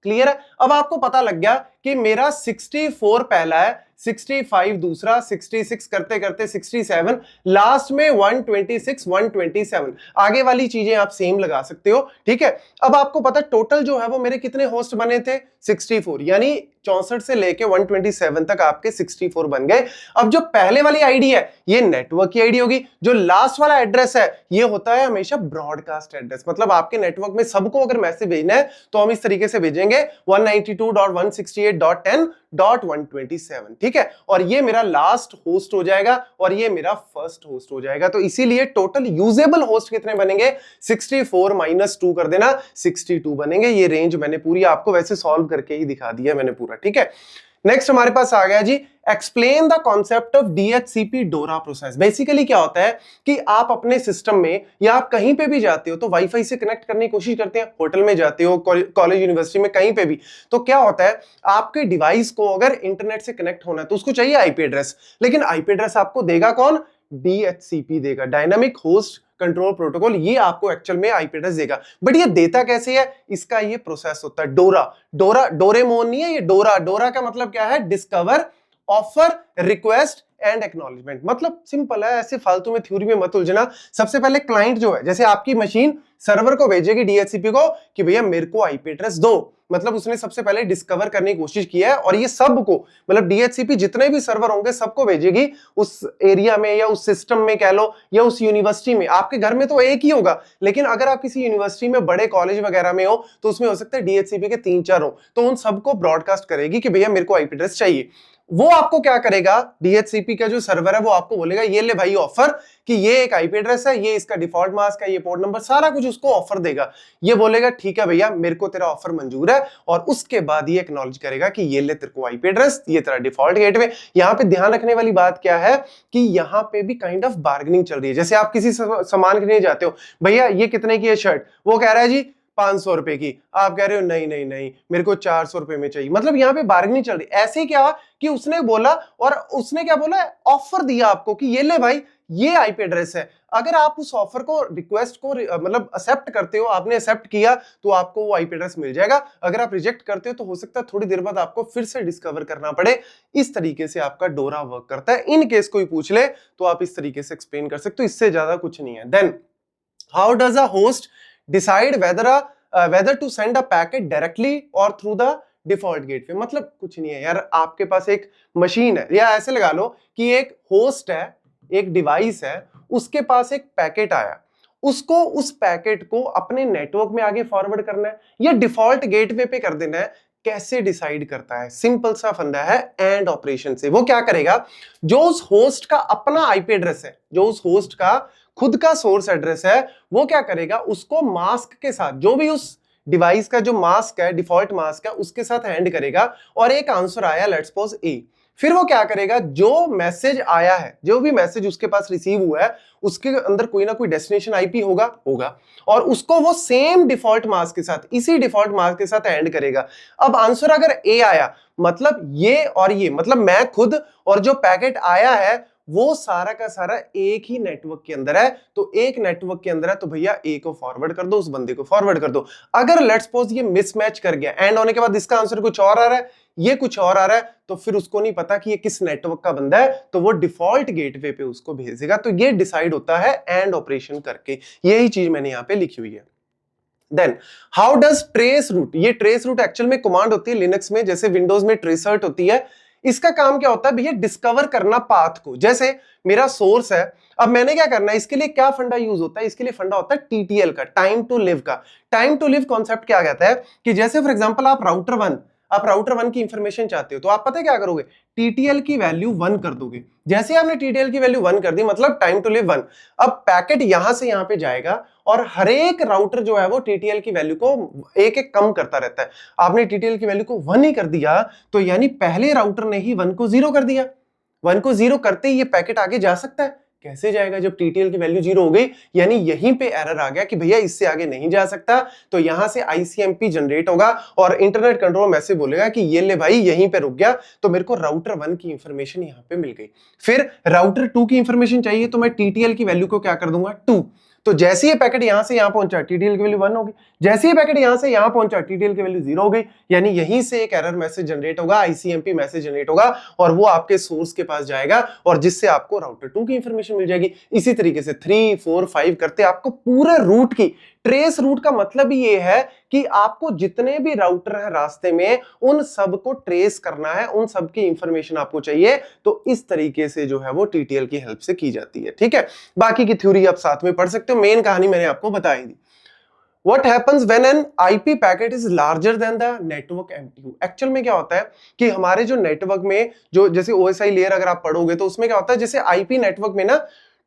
क्लियर है। अब आपको पता लग गया कि मेरा 64 पहला है, 65 दूसरा, 66 करते करते 67, लास्ट में 126 127, आगे वाली चीजें आप सेम लगा सकते हो, ठीक है। अब आपको पता टोटल जो है वो मेरे कितने होस्ट बने थे, 64, यानी 64 से लेके 127 तक आपके 64 बन गए। अब जो पहले वाली आईडी है ये नेटवर्क की आईडी होगी, जो लास्ट वाला एड्रेस है ये होता है हमेशा ब्रॉडकास्ट एड्रेस, मतलब आपके नेटवर्क में सबको अगर मैसेज भेजना है तो हम इस तरीके से भेजेंगे 192.168.10.127, ठीक है। और ये मेरा लास्ट होस्ट हो जाएगा और ये मेरा फर्स्ट होस्ट हो जाएगा। तो इसीलिए टोटल यूजेबल होस्ट कितने बनेंगे, 64 माइनस 2 कर देना, 62 बनेंगे। ये रेंज मैंने पूरी आपको वैसे सॉल्व करके ही दिखा दिया मैंने पूरा, ठीक है। नेक्स्ट हमारे पास आ गया जी, explain the concept of DHCP DORA process. Basically क्या होता है कि आप अपने सिस्टम में या आप कहीं पे भी जाते हो तो वाईफाई से कनेक्ट करने की कोशिश करते हैं, होटल में जाते हो, कॉलेज यूनिवर्सिटी में, कहीं पे भी, तो क्या होता है आपके डिवाइस को अगर इंटरनेट से कनेक्ट होना है तो उसको चाहिए आईपी एड्रेस, लेकिन आईपी एड्रेस आपको देगा कौन, DHCP देगा, डायनामिक होस्ट कंट्रोल प्रोटोकॉल, ये आपको एक्चुअल में आईपी एड्रेस देगा। बट ये देता कैसे है, इसका ये प्रोसेस होता है डोरा। डोरा डोरेमोन नहीं है ये, डोरा। डोरा का मतलब क्या है, discover, offer, request and acknowledgement. मतलब सिंपल है, ऐसे फालतू में थ्योरी में मत उलझना। सबसे पहले क्लाइंट जो है, जैसे आपकी मशीन सर्वर को भेजेगी DHCP को कि भैया मेरे को आईपी एड्रेस दो, मतलब उसने सबसे पहले डिस्कवर करने की कोशिश किया है, और ये सबको, मतलब DHCP जितने भी सर्वर होंगे सबको भेजेगी उस एरिया में या उस सिस्टम में कह लो, या उस यूनिवर्सिटी में। आपके घर में तो एक ही होगा, लेकिन अगर आप किसी यूनिवर्सिटी में, बड़े कॉलेज वगैरह में हो तो उसमें हो सकता है DHCP के 3-4 हो, तो उन सबको ब्रॉडकास्ट करेगी कि भैया मेरे को आईपी एड्रेस चाहिए। वो आपको क्या करेगा, DHCP का जो सर्वर है वो आपको बोलेगा ये ले भाई ऑफर, कि ये एक आईपी एड्रेस है, ये इसका डिफॉल्ट मास्क है, ये पोर्ट नंबर, सारा कुछ उसको ऑफर देगा। ये बोलेगा ठीक है भैया मेरे को तेरा ऑफर मंजूर है, और उसके बाद ये एक्नॉलेज करेगा कि ये ले तेरे को आईपी एड्रेस, ये तेरा डिफॉल्ट गेटवे। यहाँ पे ध्यान रखने वाली बात क्या है कि यहाँ पे भी काइंड ऑफ बार्गेनिंग चल रही है। जैसे आप किसी सामान खरीदने जाते हो, भैया ये कितने की है शर्ट, वो कह रहा है जी 500 रुपए की, आप कह रहे हो नहीं नहीं नहीं मेरे को 400 रुपए में चाहिए, मतलब यहाँ पे बार्गेनिंग चल रही है। ऐसे ही क्या कि उसने बोला, और उसने क्या बोला, ऑफर दिया आपको कि ये ले भाई ये आईपी एड्रेस है। अगर आप उस ऑफर को, रिक्वेस्ट को मतलब एक्सेप्ट करते हो, आपने एक्सेप्ट किया तो आपको वो आईपी एड्रेस मिल जाएगा। अगर आप रिजेक्ट करते हो तो हो सकता है थोड़ी देर बाद आपको फिर से डिस्कवर करना पड़े। इस तरीके से आपका डोरा वर्क करता है। इन केस कोई पूछ ले तो आप इस तरीके से एक्सप्लेन कर सकते हो, इससे ज्यादा कुछ नहीं है। Then how does a host decide whether to send a packet directly or through the default gateway। मतलब कुछ नहीं है यार, आपके पास एक मशीन है, या ऐसे लगा लो कि एक होस्ट है, एक डिवाइस है, उसके पास एक पैकेट आया, उसको, उस पैकेट को अपने नेटवर्क में आगे फॉरवर्ड करना है या डिफॉल्ट गेटवे पे कर देना है। कैसे डिसाइड करता है, सिंपल सा फंडा है एंड ऑपरेशन से। वो क्या करेगा, जो उस होस्ट का अपना आईपी एड्रेस है, जो उस होस्ट का खुद का सोर्स एड्रेस है, वो क्या करेगा, उसको मास्क के साथ, जो भी उस डिवाइस का जो मास्क है, डिफॉल्ट मास्क है, उसके साथ हैंड करेगा, और एक आंसर आया लेट्स सपोज ए, फिर वो क्या करेगा, जो मैसेज आया है, जो भी मैसेज उसके पास रिसीव हुआ है, उसके अंदर कोई ना कोई डेस्टिनेशन आईपी होगा और उसको वो सेम डिफॉल्ट मास्क के साथ, इसी डिफॉल्ट मास्क के साथ एंड करेगा। अब आंसर अगर ए आया, मतलब ये और ये, मतलब मैं खुद और जो पैकेट आया है वो सारा का सारा एक ही नेटवर्क के अंदर है। तो एक नेटवर्क के अंदर है तो भैया ए को फॉरवर्ड कर दो, उस बंदे को फॉरवर्ड कर दो। अगर लेट्स सपोज ये मिसमैच कर गया, एंड होने के बाद इसका आंसर कुछ और आ रहा है, ये कुछ और आ रहा है, तो फिर उसको नहीं पता कि ये किस नेटवर्क का बंदा है, तो वो डिफॉल्ट गेटवे पे उसको भेजेगा। तो ये डिसाइड होता है एंड ऑपरेशन करके। यही चीज मैंने यहां पे लिखी हुई है। Then how does trace route, ये ट्रेस रूट एक्चुअल में कमांड होती है लिनक्स में, जैसे विंडोज में ट्रेसर्ट होती है। इसका काम क्या होता है भैया, डिस्कवर करना पाथ को। जैसे मेरा सोर्स है, अब मैंने क्या करना है, इसके लिए क्या फंडा यूज होता है, इसके लिए फंडा होता है टीटीएल का, टाइम टू लिव का। टाइम टू लिव कॉन्सेप्ट क्या कहता है कि जैसे फॉर एग्जांपल आप राउटर वन की इंफॉर्मेशन चाहते हो, तो आप पता है क्या करोगे, टीटीएल की वैल्यू 1 कर दोगे। जैसे आपने टीटीएल की वैल्यू 1 कर दी, मतलब टाइम टू लिव 1। अब पैकेट यहां से यहां पे जाएगा और हर एक राउटर जो है वो टीटीएल की वैल्यू को एक एक कम करता रहता है। आपने टीटीएल की वैल्यू को 1 ही कर दिया, तो यानी पहले राउटर ने ही 1 को 0 कर दिया। 1 को 0 करते ही ये पैकेट आगे जा सकता है। कैसे जाएगा, जब टीटीएल की वैल्यू 0 हो गई, यानी यहीं पे एरर आ गया कि भैया इससे आगे नहीं जा सकता। तो यहां से आईसीएमपी जनरेट होगा और इंटरनेट कंट्रोल मैसेज बोलेगा कि ये ले भाई यहीं पे रुक गया, तो मेरे को राउटर 1 की इंफॉर्मेशन यहां पे मिल गई। फिर राउटर 2 की इंफॉर्मेशन चाहिए, तो मैं टीटीएल की वैल्यू को क्या कर दूंगा, 2। तो जैसे ये पैकेट यहां से यहां पहुंचा, टीटीएल की वैल्यू 1 होगी। जैसे ये पैकेट यहां से यहां पहुंचा, टीटीएल की वैल्यू 0 हो गई, यानी यहीं से एक एरर मैसेज जनरेट होगा, आईसीएमपी मैसेज जनरेट होगा और वो आपके सोर्स के पास जाएगा और जिससे आपको राउटर 2 की इंफॉर्मेशन मिल जाएगी। इसी तरीके से 3, 4, 5 करते आपको पूरे रूट की, ट्रेस रूट का मतलब ही ये है कि आपको जितने भी राउटर है रास्ते में, उन सब को ट्रेस करना है, उन सब की इंफॉर्मेशन आपको चाहिए। तो इस तरीके से जो है वो टीटीएल की हेल्प से की जाती है। ठीक है, बाकी की थ्योरी आप साथ में पढ़ सकते हो, मेन कहानी मैंने आपको बताई दी। What happens when an IP packet is larger than the network MTU? Actual में क्या होता है कि हमारे जो नेटवर्क में जो जैसे OSI लेयर अगर आप पढ़ोगे तो उसमें क्या होता है, जैसे IP नेटवर्क में ना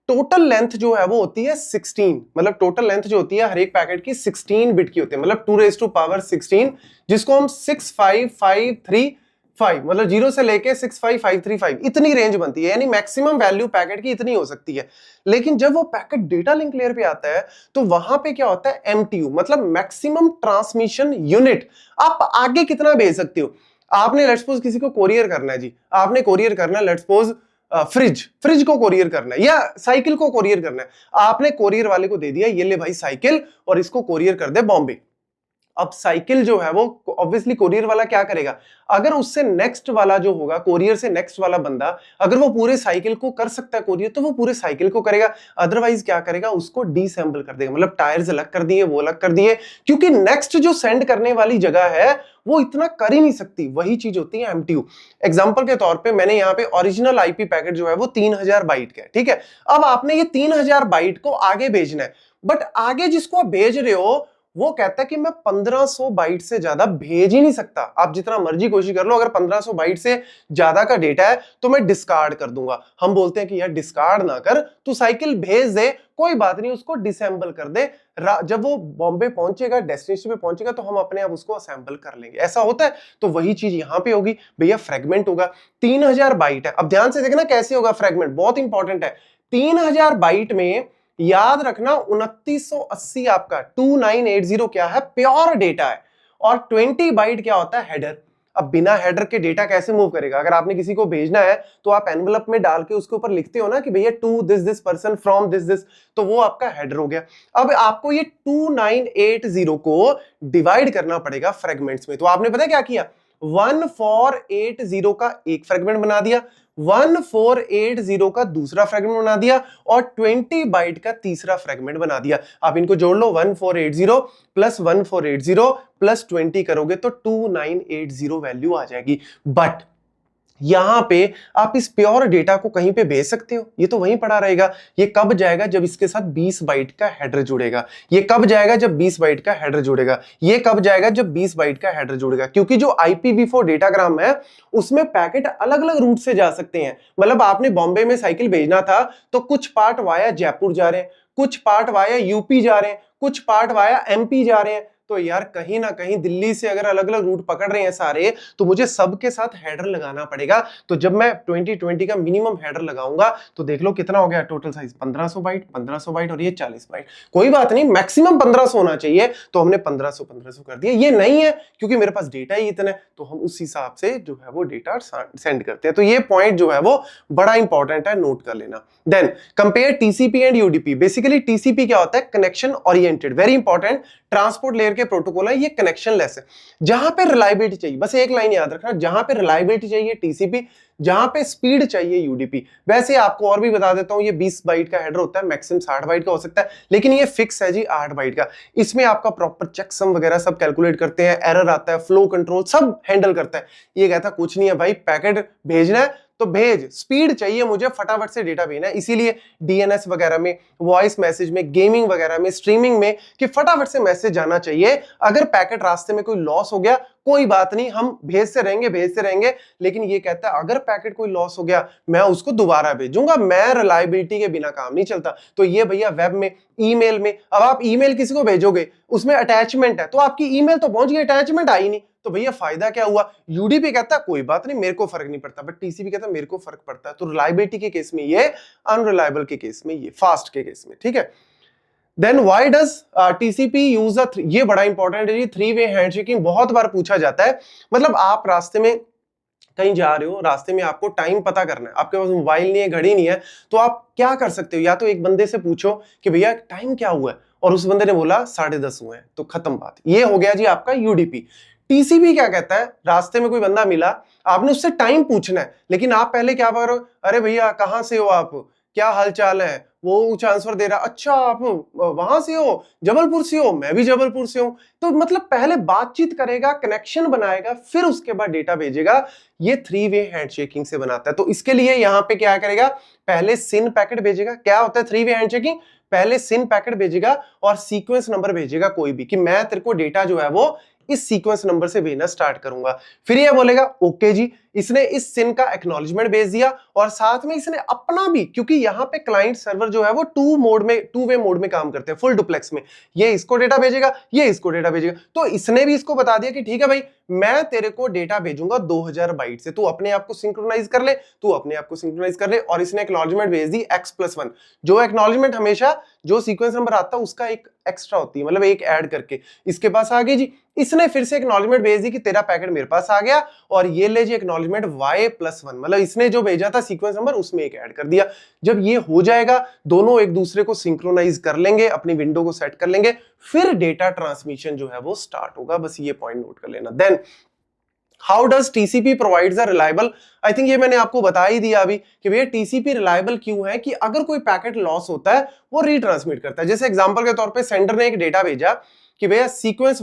टोटल लेंथ जो है वो होती है 16, मतलब टोटल लेंथ जो होती है हर एक पैकेट की 16 बिट की होती है, मतलब 2⁻16, जिसको हम 65535, मतलब 0 से लेके 65535 इतनी रेंज बनती है, यानी मैक्सिमम वैल्यू पैकेट की इतनी हो सकती है। लेकिन जब वो पैकेट डेटा लिंक लेयर पे आता है तो वहां पे क्या होता है, एमटीयू, मतलब मैक्सिमम ट्रांसमिशन यूनिट। आप आगे कितना भेज सकते हो। आपने लेट्स सपोज किसी को कोरियर करना है जी, आपने कोरियर करना है लेट्स सपोज फ्रिज को कोरियर करना है या साइकिल को कोरियर करना है। आपने कोरियर वाले को दे दिया, ये ले भाई साइकिल और इसको कोरियर कर दे बॉम्बे। अब साइकिल जो है वो ऑब्वियसली कोरियर वाला क्या करेगा, अगर उससे नेक्स्ट वाला जो होगा, कोरियर से नेक्स्ट वाला बंदा अगर वो पूरे साइकिल को कर सकता है कोरियर, तो वो पूरे साइकिल को करेगा। अदरवाइज क्या करेगा, उसको डिसेंबल कर देगा, मतलब टायर्स अलग कर दिए, वो अलग कर दिए, क्योंकि नेक्स्ट जो सेंड करने वाली जगह है वो इतना कर ही नहीं सकती। वही चीज होती है एमटीयू। एग्जांपल के तौर पे मैंने यहाँ पे ओरिजिनल आईपी पैकेट जो है वो 3000 बाइट का है, ठीक है। अब आपने ये 3000 बाइट को आगे भेजना है, बट आगे जिसको आप भेज रहे हो वो कहता है कि मैं 1500 बाइट से ज्यादा भेज ही नहीं सकता। आप जितना मर्जी कोशिश कर लो, अगर 1500 बाइट से ज्यादा का डेटा है तो मैं डिस्कार्ड कर दूंगा। हम बोलते हैं कि यार डिस्कार्ड ना कर, तू साइकिल भेज दे, कोई बात नहीं, उसको डिसेंबल कर दे। जब वो बॉम्बे पहुंचेगा, डेस्टिनेशन पे पहुंचेगा, तो हम अपने आप उसको असेंबल कर लेंगे। ऐसा होता है। तो वही चीज यहां पे होगी भैया, फ्रेगमेंट होगा। 3000 बाइट है। अब ध्यान से देखना कैसे होगा फ्रेगमेंट, बहुत इंपॉर्टेंट है। 3000 बाइट में याद रखना 2980 आपका 2980 क्या है, प्योर डेटा है, और 20 बाइट क्या होता है, हेडर। अब बिना हेडर के डेटा कैसे मूव करेगा। अगर आपने किसी को भेजना है तो आप एनवलप में डाल के उसके ऊपर लिखते हो ना कि भैया to this person from this, तो वो आपका हेडर हो गया। अब आपको ये 2980 को डिवाइड करना पड़ेगा फ्रेगमेंट्स में। तो आपने पता क्या किया, 1480 का एक फ्रेगमेंट बना दिया, 1480 का दूसरा फ्रेगमेंट बना दिया और 20 बाइट का तीसरा फ्रेगमेंट बना दिया। आप इनको जोड़ लो, 1480 प्लस 1480 प्लस 20 करोगे तो 2980 वैल्यू आ जाएगी। बट यहां पे आप इस प्योर डेटा को कहीं पे भेज सकते हो, ये तो वहीं पड़ा रहेगा। ये कब जाएगा, जब इसके साथ 20 बाइट का हेडर जुड़ेगा। ये कब जाएगा, जब 20 बाइट का हेडर जुड़ेगा। ये कब जाएगा, जब 20 बाइट का हेडर जुड़ेगा। क्योंकि जो IPv4 डेटाग्राम है उसमें पैकेट अलग अलग रूट से जा सकते हैं। मतलब आपने बॉम्बे में साइकिल भेजना था तो कुछ पार्ट वाया जयपुर जा रहे हैं, कुछ पार्ट वाया यूपी जा रहे हैं, कुछ पार्ट वाया MP जा रहे हैं। तो यार कहीं ना कहीं दिल्ली से अगर अलग अलग रूट पकड़ रहे हैं सारे, तो मुझे सबके साथ हेडर लगाना पड़ेगा। तो जब मैं 2020 का मिनिमम हेडर लगाऊंगा तो देख लो कितना हो गया टोटल साइज, 1500 बाइट, 1500 बाइट और ये 40 बाइट। कोई बात नहीं, मैक्सिमम 1500 होना चाहिए, तो हमने 1500 कर दिया। ये नहीं है क्योंकि मेरे पास डेटा ही इतना है, तो हम उस हिसाब से जो है वो डेटा सेंड करते हैं। तो ये पॉइंट जो है वो बड़ा इंपॉर्टेंट है, नोट कर लेना। Then compare TCP and UDP. Basically TCP क्या होता है? Connection oriented, very important, transport layer के प्रोटोकॉल है, ये कनेक्शन लेस है। जहां पे रिलायबिलिटी चाहिए, बस एक लाइन याद रखना, जहां पे रिलायबिलिटी चाहिए टीसीपी, जहां पे स्पीड चाहिए यूडीपी। वैसे आपको और भी बता देता हूं, ये 20 बाइट का हेडर होता है, मैक्सिमम 60 बाइट का हो सकता है, लेकिन ये फिक्स है जी 8 बाइट का। इसमें आपका प्रॉपर चेकसम वगैरह सब कैलकुलेट करते हैं, एरर आता है, फ्लो कंट्रोल सब हैंडल करता है। ये कहता कुछ नहीं है भाई, पैकेट भेजना है तो भेज, स्पीड चाहिए मुझे, फटाफट से डेटा भेजना है। इसीलिए डीएनएस वगैरह में, वॉइस मैसेज में, गेमिंग वगैरह में, स्ट्रीमिंग में, कि फटाफट से मैसेज जाना चाहिए। अगर पैकेट रास्ते में कोई लॉस हो गया कोई बात नहीं, हम भेजते रहेंगे, लेकिन ये कहता है अगर पैकेट कोई लॉस हो गया मैं उसको दोबारा भेजूंगा, मैं रिलायबिलिटी के बिना काम नहीं चलता। तो ये भैया वेब में, ईमेल में, अब आप ईमेल किसी को भेजोगे उसमें अटैचमेंट है, तो आपकी ईमेल तो पहुंच गई, अटैचमेंट आई नहीं, तो भैया फायदा क्या हुआ? यूडीपी कहता है कोई बात नहीं मेरे को फर्क नहीं पड़ता, बट टीसीपी कहता है मेरे को फर्क पड़ता है। तो रिलायबिलिटी के केस में ये, अनरिलायबल के केस में ये, फास्ट के केस में, ठीक है। Then why does TCP use ये बड़ा इंपॉर्टेंट है जी, 3-वे हैंडशेकिंग बहुत बार पूछा जाता है। मतलब आप रास्ते में कहीं जा रहे हो, रास्ते में आपको टाइम पता करना है, आपके पास मोबाइल नहीं है, घड़ी नहीं है, तो आप क्या कर सकते हो? या तो एक बंदे से पूछो कि भैया टाइम क्या हुआ है, और उस बंदे ने बोला 10:30 हुए हैं, तो खत्म बात, ये हो गया जी आपका यूडीपी। टीसीपी क्या कहता है? रास्ते में कोई बंदा मिला, आपने उससे टाइम पूछना है, लेकिन आप पहले क्या करो, अरे भैया कहां से हो आप, क्या हाल चाल है, वो ट्रांसफर दे रहा, अच्छा आप वहां से हो, जबलपुर से हो, मैं भी जबलपुर से हूं। तो मतलब पहले बातचीत करेगा, कनेक्शन बनाएगा, फिर उसके बाद डेटा भेजेगा। ये 3-वे हैंडशेकिंग से बनाता है। तो इसके लिए यहां पे क्या करेगा, पहले सिन पैकेट भेजेगा। क्या होता है 3-वे हैंडशेकिंग? पहले सिन पैकेट भेजेगा और सीक्वेंस नंबर भेजेगा कोई भी, कि मैं तेरे को डेटा जो है वो इस सीक्वेंस नंबर से भेजना स्टार्ट करूंगा। फिर ये बोलेगा ओके जी, इसने इस सिन का एक्नॉलेजमेंट भेज दिया, और साथ में इसने अपना भी, क्योंकि यहां पे क्लाइंट सर्वर जो है वो 2-वे मोड में काम करते हैं, फुल डुप्लेक्स में, ये इसको डेटा भेजेगा, ये इसको डेटा भेजेगा। तो इसने भी इसको बता दिया कि ठीक है भाई, मैं तेरे को डेटा भेजूंगा 2000 बाइट से, तू अपने आप को सिंक्रोनाइज कर ले, तू अपने आप को सिंक्रोनाइज कर ले। और इसने एक्नॉलेजमेंट भेज दी x+1, जो एक्नॉलेजमेंट हमेशा जो सीक्वेंस नंबर आता है उसका एक एक्स्ट्रा होती है, मतलब एक ऐड करके इसके पास आ गई जी। इसने फिर से एक्नॉलेजमेंट भेज दी कि तेरा पैकेट मेरे पास आ गया, और ये ले जी एक्नॉलेजमेंट y+1, मतलब इसने जो भेजा था सीक्वेंस नंबर उसमें एक ऐड कर दिया। जब ये हो जाएगा, दोनों एक दूसरे को सिंक्रोनाइज कर लेंगे, अपनी विंडो को सेट कर लेंगे, फिर डेटा ट्रांसमिशन जो है वो स्टार्ट होगा। बस ये पॉइंट नोट कर लेना। Then how does TCP provides a reliable, I think ये मैंने आपको बता ही दिया अभी कि भैया टीसीपी रिलायबल क्यों है, कि अगर कोई पैकेट लॉस होता है वो रीट्रांसमिट करता है। जैसे एग्जांपल के तौर पे सेंडर ने एक डेटा भेजा कि भैया सीक्वेंस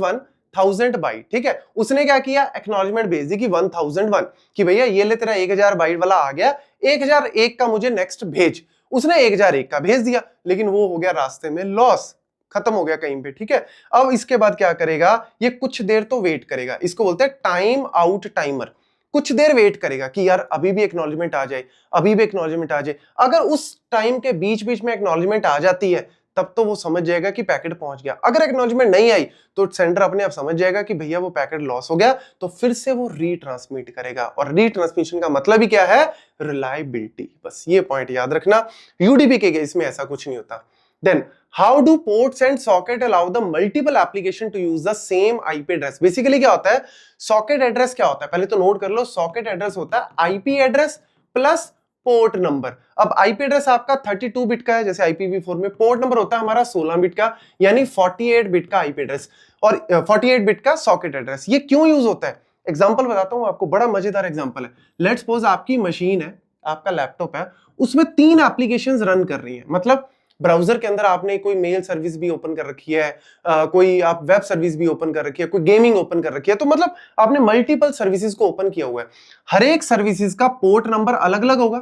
1000 बाइट, ठीक है, उसने क्या किया, एक्नॉलेजमेंट भेज दी कि 1001, कि भैया ये ले तेरा 1000 बाइट वाला आ गया, 1001 का मुझे नेक्स्ट भेज। उसने 1001 का भेज दिया, लेकिन वो हो गया रास्ते में लॉस, खत्म हो गया कहीं पे, ठीक है। अब इसके बाद क्या करेगा, ये कुछ देर तो वेट करेगा, इसको बोलते हैं टाइम आउट टाइमर। कुछ देर वेट करेगा कि यार अभी भी एक्नॉलेजमेंट आ जाए, अभी भी एक्नॉलेजमेंट आ जाए। अगर उस टाइम के बीच बीच में एक्नॉलेजमेंट आ जाती है, तब तो वो समझ जाएगा कि पैकेट पहुंच गया। अगर एक्नॉलेजमेंट नहीं आई तो सेंडर अपने आप समझ जाएगा कि भैया वो पैकेट लॉस हो गया, तो फिर से वो रीट्रांसमिट करेगा। और रीट्रांसमिशन का मतलब ही क्या है, रिलायबिलिटी। बस ये पॉइंट याद रखना, यूडीपी के केस में ऐसा कुछ नहीं होता। Then, how do ports and socket allow the multiple application to use the same IP address? Basically क्या होता है, सॉकेट एड्रेस क्या होता है, पहले तो नोट कर लो। सॉकेट एड्रेस होता है IP address plus port number. अब आईपी एड्रेस आपका 32 बिट का है, जैसे IPv4 में, पोर्ट नंबर होता है हमारा 16 बिट का, यानी 48 बिट का आईपी एड्रेस, और 48 बिट का सॉकेट एड्रेस। ये क्यों यूज होता है, एग्जांपल बताता हूं आपको, बड़ा मजेदार एग्जांपल है। लेट्स सपोज आपकी मशीन है, आपका लैपटॉप है, उसमें 3 एप्लीकेशंस रन कर रही हैं। मतलब ब्राउजर के अंदर आपने कोई मेल सर्विस भी ओपन कर रखी है, कोई आप वेब सर्विस भी ओपन कर रखी है, कोई गेमिंग ओपन कर रखी है, तो मतलब आपने मल्टीपल सर्विसेज को ओपन किया हुआ है। हर एक सर्विसेज का पोर्ट नंबर अलग अलग होगा,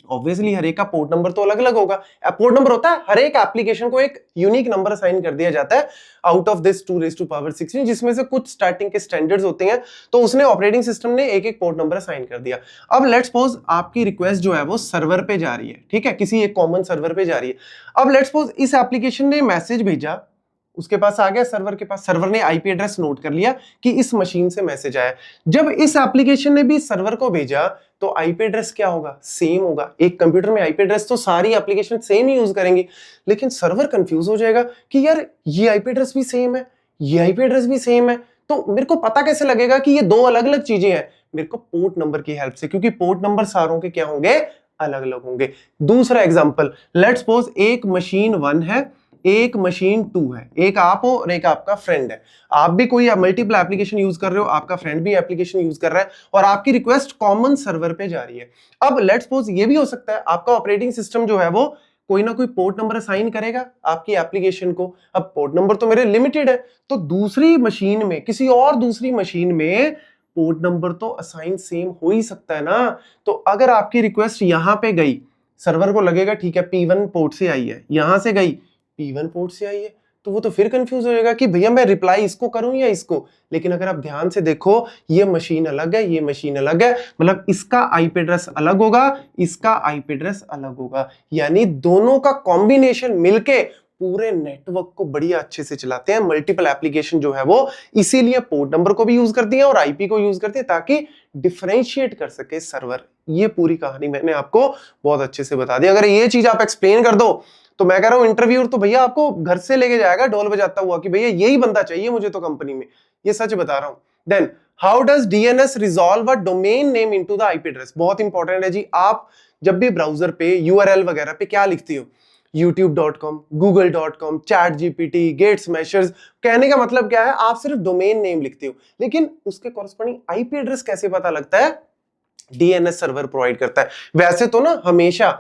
ऑब्वियसली हर एक का पोर्ट नंबर तो अलग अलग होगा। पोर्ट नंबर होता है, हर एक एप्लीकेशन को एक यूनिक नंबर असाइन कर दिया जाता है आउट ऑफ दिस 2⁻16, जिसमें से कुछ स्टार्टिंग के स्टैंडर्ड्स होते हैं, तो उसने ऑपरेटिंग सिस्टम ने एक एक पोर्ट नंबर असाइन कर दिया। अब लेट्स सपोज आपकी रिक्वेस्ट जो है वो सर्वर पे जा रही है, ठीक है, किसी एक कॉमन सर्वर पे जा रही है। अब लेट्स सपोज इस एप्लीकेशन ने मैसेज भेजा उसके पास आ गया, सर्वर के पास, सर्वर ने आईपी एड्रेस नोट कर लिया कि इस मशीन से मैसेज आया। जब इस एप्लीकेशन ने भी सर्वर को भेजा तो आईपी एड्रेस क्या होगा, सेम होगा। एक कंप्यूटर में आईपी एड्रेस तो सारी एप्लीकेशन सेम ही यूज करेंगी, लेकिन सर्वर कंफ्यूज हो जाएगा कि यार ये आईपी एड्रेस भी सेम है, ये आईपी एड्रेस भी सेम है, तो मेरे को पता कैसे लगेगा कि ये दो अलग अलग चीजें हैं? मेरे को पोर्ट नंबर की हेल्प से, क्योंकि पोर्ट नंबर सारों के क्या होंगे, अलग अलग होंगे। दूसरा एग्जांपल, लेट्स सपोज एक मशीन 1 है, एक मशीन 2 है, एक आप हो और एक आपका फ्रेंड है। आप भी कोई मल्टीपल एप्लीकेशन यूज कर रहे हो, आपका फ्रेंड भी एप्लीकेशन यूज कर रहा है और आपकी रिक्वेस्ट कॉमन सर्वर पे जा रही है। अब लेट्स सपोज ये भी हो सकता है आपका ऑपरेटिंग सिस्टम जो है वो कोई ना कोई पोर्ट नंबर असाइन करेगा आपकी एप्लीकेशन को। अब पोर्ट नंबर तो मेरे लिमिटेड है, तो दूसरी मशीन में, किसी और दूसरी मशीन में पोर्ट नंबर तो असाइन सेम हो ही सकता है ना। तो अगर आपकी रिक्वेस्ट यहां पे गई, सर्वर को लगेगा ठीक है P1 पोर्ट से आई है, यहां से गई P1 पोर्ट से आई है, तो वो तो फिर कंफ्यूज हो जाएगा कि भैया मैं रिप्लाई इसको करूं या इसको। लेकिन अगर आप ध्यान से देखो, ये मशीन अलग है, ये मशीन अलग है, मतलब इसका आईपी एड्रेस अलग होगा, इसका आईपी एड्रेस अलग होगा, यानी दोनों का कॉम्बिनेशन मिलके पूरे नेटवर्क को बढ़िया अच्छे से चलाते हैं। मल्टीपल एप्लीकेशन जो है वो इसीलिए पोर्ट नंबर को भी यूज करती हैं और आईपी को यूज करती हैं ताकि डिफरेंशिएट कर सके सर्वर। ये पूरी कहानी मैंने आपको बहुत अच्छे से बता दी। अगर ये चीज आप एक्सप्लेन कर दो तो मैं कह रहा हूं इंटरव्यूअर तो भैया आपको घर से लेके जाएगा ढोल बजाता हुआ कि भैया यही बंदा चाहिए मुझे तो कंपनी में। ये सच बता रहा हूं। Then how does DNS resolve a domain name into the IP address? बहुत इंपॉर्टेंट है जी। आप जब भी ब्राउजर पे यूआरएल वगैरह पे क्या लिखती हो, youtube.com, google.com, ChatGPT, gate smashers, कहने का मतलब क्या है, आप सिर्फ डोमेन नेम लिखते हो, लेकिन उसके कॉरस्पॉन्डिंग आईपी एड्रेस कैसे पता लगता है? डीएनएस सर्वर प्रोवाइड करता है। वैसे तो ना हमेशा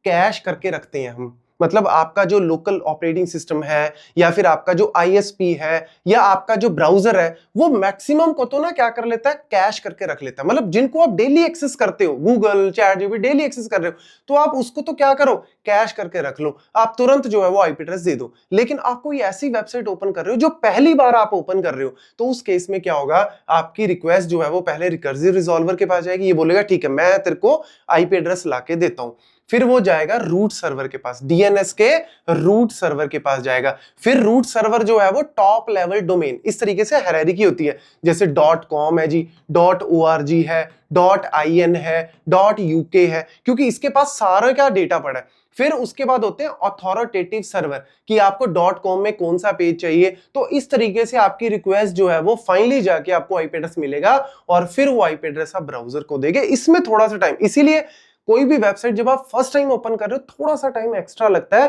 कैश करके रखते हैं हम, मतलब आपका जो लोकल ऑपरेटिंग सिस्टम है या फिर आपका जो आईएसपी है या आपका जो ब्राउजर है, वो मैक्सिमम को तो ना क्या कर लेता है, कैश करके रख लेता है। मतलब जिनको आप डेली एक्सेस करते हो, गूगल, चैटजीपीटी डेली एक्सेस कर रहे हो, तो आप उसको तो क्या करो, कैश करके रख लो, आप तुरंत जो है वो आईपी एड्रेस दे दो। लेकिन आप कोई ऐसी वेबसाइट ओपन कर रहे हो जो पहली बार आप ओपन कर रहे हो, तो उस केस में क्या होगा, आपकी रिक्वेस्ट जो है वो पहले रिकर्सिव रिजॉल्वर के पास जाएगी। ये बोलेगा ठीक है मैं तेरे को आईपी एड्रेस लाके देता हूं, फिर वो जाएगा रूट सर्वर के पास, डीएनएस के रूट सर्वर के पास जाएगा। फिर रूट सर्वर जो है वो टॉप लेवल डोमेन, इस तरीके से हायरार्की होती है, जैसे .com है जी, .org है, .in है, .uk है, क्योंकि इसके पास सारा क्या डेटा पड़ा है। फिर उसके बाद होते हैं अथॉरिटेटिव सर्वर, कि आपको .com में कौन सा पेज चाहिए। तो इस तरीके से आपकी रिक्वेस्ट जो है वो फाइनली जाके आपको आईपी एड्रेस मिलेगा और फिर वो आईपी एड्रेस आप ब्राउजर को देंगे। इसमें थोड़ा सा टाइम, इसीलिए कोई भी वेबसाइट जब आप फर्स्ट टाइम ओपन कर रहे हो थोड़ा सा टाइम एक्स्ट्रा लगता है,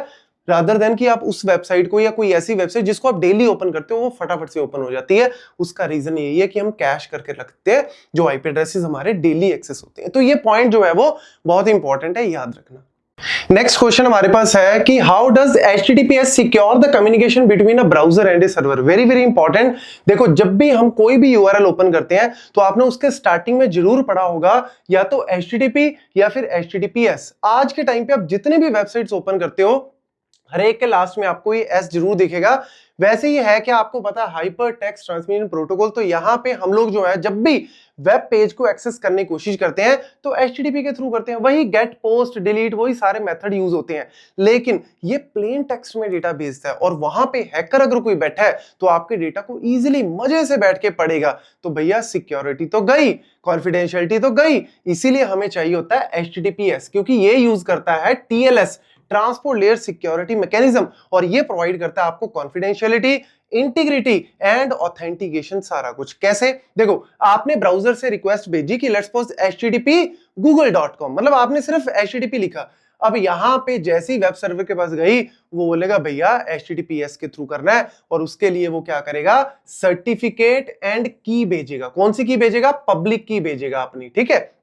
रादर देन कि आप उस वेबसाइट को या कोई ऐसी वेबसाइट जिसको आप डेली ओपन करते हो वो फटाफट से ओपन हो जाती है। उसका रीजन यही है कि हम कैश करके रखते हैं जो आईपी एड्रेसेस हमारे डेली एक्सेस होते हैं। तो ये पॉइंट जो है वो बहुत इंपॉर्टेंट है, याद रखना। नेक्स्ट क्वेश्चन हमारे पास है कि how does HTTPS secure the communication between a browser and A server? Very very important. देखो जब भी हम कोई भी यूआरएल ओपन करते हैं तो आपने उसके स्टार्टिंग में जरूर पढ़ा होगा या तो HTTP या फिर HTTPS। आज के टाइम पे आप जितने भी वेबसाइट्स ओपन करते हो हर एक के लास्ट में आपको ये एस जरूर दिखेगा। वैसे ही है कि आपको पता है हाइपर टेक्स्ट ट्रांसमिशन प्रोटोकॉल, तो यहाँ पे हम लोग जो है जब भी वेब पेज को एक्सेस करने की कोशिश करते हैं तो HTTP के थ्रू करते हैं, वही गेट पोस्ट डिलीट वही सारे मेथड यूज होते हैं। लेकिन ये प्लेन टेक्स्ट में डेटा भेजता है और वहां पे हैकर अगर कोई बैठा है तो आपके डेटा को इजीली मजे से बैठ के पढ़ेगा। तो भैया सिक्योरिटी तो गई, कॉन्फिडेंशियलिटी तो गई, इसीलिए हमें चाहिए होता है HTTPS, क्योंकि ये यूज करता है TLS, transport layer security mechanism, और ये प्रोवाइड करता है आपको कॉन्फिडेंशियलिटी, इंटीग्रिटी एंड ऑथेंटिकेशन। सारा कुछ कैसे, देखो आपने ब्राउजर से रिक्वेस्ट भेजी कि लेट्स सपोज http google.com, मतलब आपने सिर्फ http लिखा। अब यहां पे जैसी वेब सर्वर के पास गई वो बोलेगा भैया HTTPS के थ्रू करना है, और उसके लिए वो क्या करेगा, सर्टिफिकेट एंड की भेजेगा। कौन सी की भेजेगा, पब्लिक की भेजेगा अपनी, ठीक है,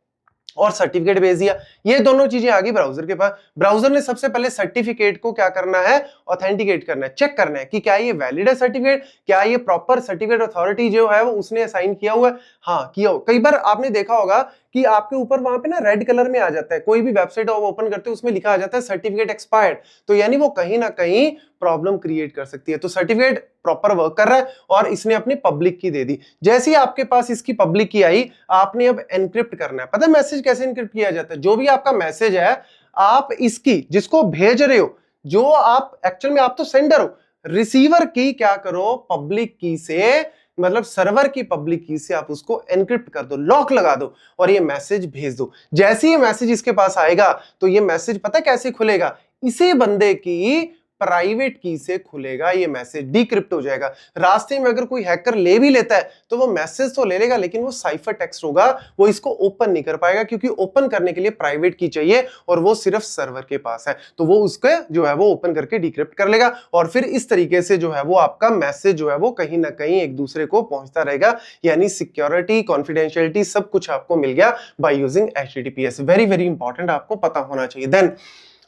और सर्टिफिकेट भेज दिया। ये दोनों चीजें आ गई ब्राउजर के पास। ब्राउजर ने सबसे पहले सर्टिफिकेट को क्या करना है, ऑथेंटिकेट करना है, चेक करना है कि क्या ये वैलिड है सर्टिफिकेट, क्या ये प्रॉपर सर्टिफिकेट अथॉरिटी जो है वो उसने असाइन किया हुआ है। हाँ किया हो। कई बार आपने देखा होगा कि आपके ऊपर वहां पे ना रेड कलर में आ जाता है, कोई भी वेबसाइट आप ओपन करते हो उसमें लिखा आ जाता है सर्टिफिकेट एक्सपायर्ड, तो यानी वो कहीं ना कहीं प्रॉब्लम क्रिएट कर सकती है। तो सर्टिफिकेट प्रॉपर वर्क कर रहा है और इसने अपनी पब्लिक की दे दी। जैसे ही आपके पास इसकी पब्लिक की आई, आपने अब एनक्रिप्ट करना है। पता है मैसेज कैसे एनक्रिप्ट किया जाता है, जो भी आपका मैसेज है आप इसकी जिसको भेज रहे हो, जो आप एक्चुअल में आप तो सेंडर हो, रिसीवर की क्या करो, पब्लिक की से, मतलब सर्वर की पब्लिक की से आप उसको एनक्रिप्ट कर दो, लॉक लगा दो और ये मैसेज भेज दो। जैसे ही मैसेज इसके पास आएगा तो ये मैसेज पता कैसे खुलेगा, इसी बंदे की प्राइवेट की से खुलेगा, ये मैसेज डिक्रिप्ट हो जाएगा। रास्ते में अगर कोई हैकर ले भी लेता है तो वो मैसेज तो ले लेगा लेकिन वो साइफर टेक्स्ट होगा, वो इसको ओपन नहीं कर पाएगा क्योंकि ओपन करने के लिए प्राइवेट की चाहिए और वो सिर्फ सर्वर के पास है। तो वो उसके जो है वो ओपन करके डिक्रिप्ट कर लेगा और फिर इस तरीके से जो है वो आपका मैसेज जो है वो कहीं ना कहीं एक दूसरे को पहुंचता रहेगा, यानी सिक्योरिटी, कॉन्फिडेंशियलिटी सब कुछ आपको मिल गया by using HTTPS। Very very important, आपको पता होना चाहिए। Then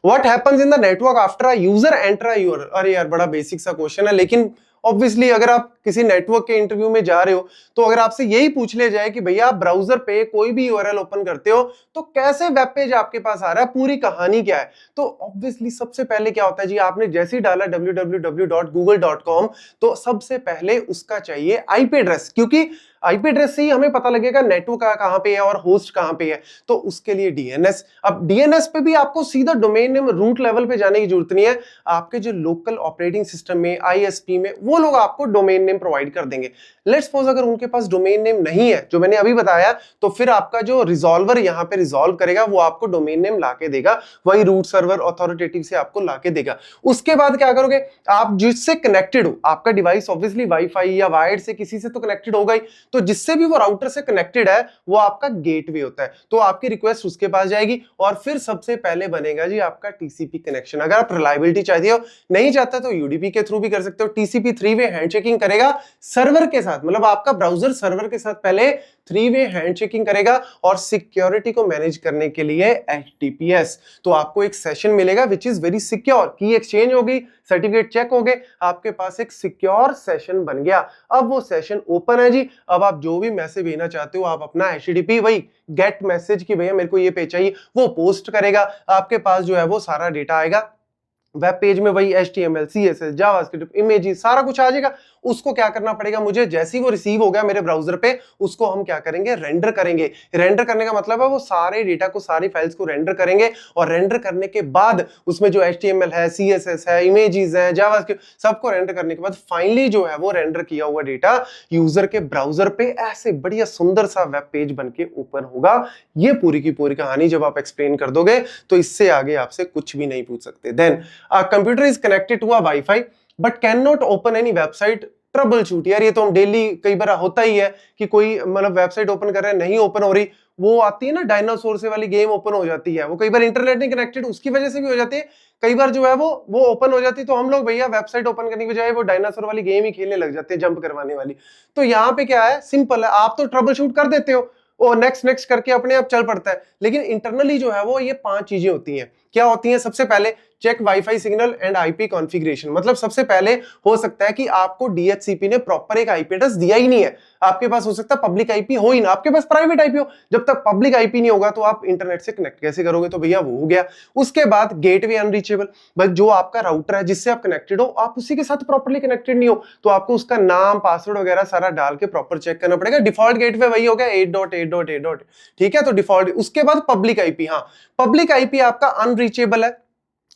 What happens in the network after a user enter a URL? अरे यार बड़ा बेसिक सा क्वेश्चन है, लेकिन ऑब्वियसली अगर आप किसी नेटवर्क के इंटरव्यू में जा रहे हो तो अगर आपसे यही पूछ लिया जाए कि भैया आप ब्राउजर पे कोई भी यूआरएल ओपन करते हो तो कैसे वेब पेज आपके पास आ रहा है, पूरी कहानी क्या है, तो ऑब्वियसली सबसे पहले क्या होता है जी, आपने जैसे ही डाला www.google.com तो सबसे पहले उसका चाहिए आईपी एड्रेस, क्योंकि आईपी एड्रेस से ही हमें पता लगेगा नेटवर्क कहां पे है और होस्ट कहां पे है। तो उसके लिए डीएनएस, अब डीएनएस पे भी आपको सीधा डोमेन नेम रूट लेवल पे जाने की जरूरत नहीं है, आपके जो लोकल ऑपरेटिंग सिस्टम में, आईएसपी में, वो लोग आपको डोमेन नेम प्रोवाइड कर देंगे। लेट्स सपोज अगर उनके पास डोमेन नेम नहीं है जो मैंने अभी बताया, तो फिर आपका जो रिजॉल्वर यहाँ पे रिजॉल्व करेगा वो आपको डोमेन नेम लाके देगा, वही रूट सर्वर अथॉरिटेटिव से आपको लाके देगा। उसके बाद क्या करोगे, आप जिससे कनेक्टेड हो, आपका डिवाइस ऑब्वियसली वाईफाई या वायर्ड से किसी से तो कनेक्टेड होगा ही, तो जिससे भी वो राउटर से कनेक्टेड है वो आपका गेटवे होता है, तो आपकी रिक्वेस्ट उसके पास जाएगी और फिर सबसे पहले बनेगा जी आपका टीसीपी कनेक्शन। अगर आप रिलायबिलिटी चाहते हो, नहीं चाहते तो यूडीपी के थ्रू भी कर सकते हो। टीसीपी 3-वे हैंडशेकिंग करेगा सर्वर के साथ, मतलब आपका ब्राउजर सर्वर के साथ पहले 3-वे हैंडशेकिंग करेगा और सिक्योरिटी को मैनेज करने के लिए HTTPS। तो आपको एक सेशन मिलेगा विच इज वेरी सिक्योर, की एक्सचेंज होगी, सर्टिफिकेट चेक हो गए, आपके पास एक सिक्योर सेशन बन गया। अब वो सेशन ओपन है जी, अब आप जो भी मैसेज भेजना चाहते हो आप अपना HTTP वही गेट मैसेज की भैया मेरे को ये पेज चाहिए, वो पोस्ट करेगा, आपके पास जो है वो सारा डेटा आएगा वेब पेज में, वही HTML, CSS, जावास्क्रिप्ट, इमेजेस सारा कुछ आ जाएगा। उसको क्या करना पड़ेगा मुझे, जैसे ही वो रिसीव हो गया मेरे ब्राउजर पे, उसको हम क्या करेंगे, रेंडर करेंगे। रेंडर करने का मतलब है वो सारे डेटा को, सारी फाइल्स को रेंडर करेंगे और रेंडर करने के बाद उसमें जो HTML है, CSS है, इमेजेस है, जावास्क्रिप्ट, सबको रेंडर करने के बाद फाइनली जो है वो रेंडर किया हुआ डेटा यूजर के ब्राउजर पे ऐसे बढ़िया सुंदर सा वेब पेज बनके ओपन होगा। ये पूरी की पूरी कहानी जब आप एक्सप्लेन कर दोगे तो इससे आगे आपसे कुछ भी नहीं पूछ सकते। Then computer is connected to a WiFi but can not open any website, troubleshoot. यार ये तो हम डेली कई बार होता ही है कि कोई मतलब वेबसाइट ओपन कर रहे हैं, नहीं ओपन हो रही, वो आती है ना डायनासोर से वाली गेम ओपन हो जाती है, वो कई बार इंटरनेट नहीं कनेक्टेड उसकी वजह से भी हो जाती है, कई बार जो है वो ओपन हो जाती है, तो हम लोग भैया वेबसाइट ओपन करने की बजाय वो डायनासोर वाली गेम ही खेलने लग जाते हैं, जंप करवाने वाली। तो यहाँ पे क्या है, सिंपल है, आप तो ट्रबल शूट कर देते हो, वो नेक्स्ट नेक्स्ट करके अपने आप चल पड़ता है, लेकिन इंटरनली जो है वो ये 5 चीजें होती हैं। क्या होती हैं, सबसे पहले check WiFi signal and IP configuration, मतलब सबसे पहले हो सकता है कि आपको डीएचसीपी ने प्रॉपर एक आईपी एड्रेस दिया ही नहीं है, आपके पास हो सकता है पब्लिक आईपी हो ही ना, आपके पास प्राइवेट आईपी हो, जब तक पब्लिक आईपी नहीं होगा तो आप इंटरनेट से कनेक्ट कैसे करोगे, तो भैया वो हो गया। उसके बाद गेटवे अनरीचेबल, बस जो आपका राउटर है जिससे आप कनेक्टेड हो, आप उसी के साथ प्रॉपर्ली कनेक्टेड नहीं हो, तो आपको उसका नाम, पासवर्ड वगैरह सारा डाल के प्रॉपर चेक करना पड़ेगा। डिफॉल्ट गेटवे वही हो गया 8.8.8. ठीक है, तो डिफॉल्ट। उसके बाद पब्लिक आईपी, हाँ पब्लिक आईपी आपका अनरीचेबल है,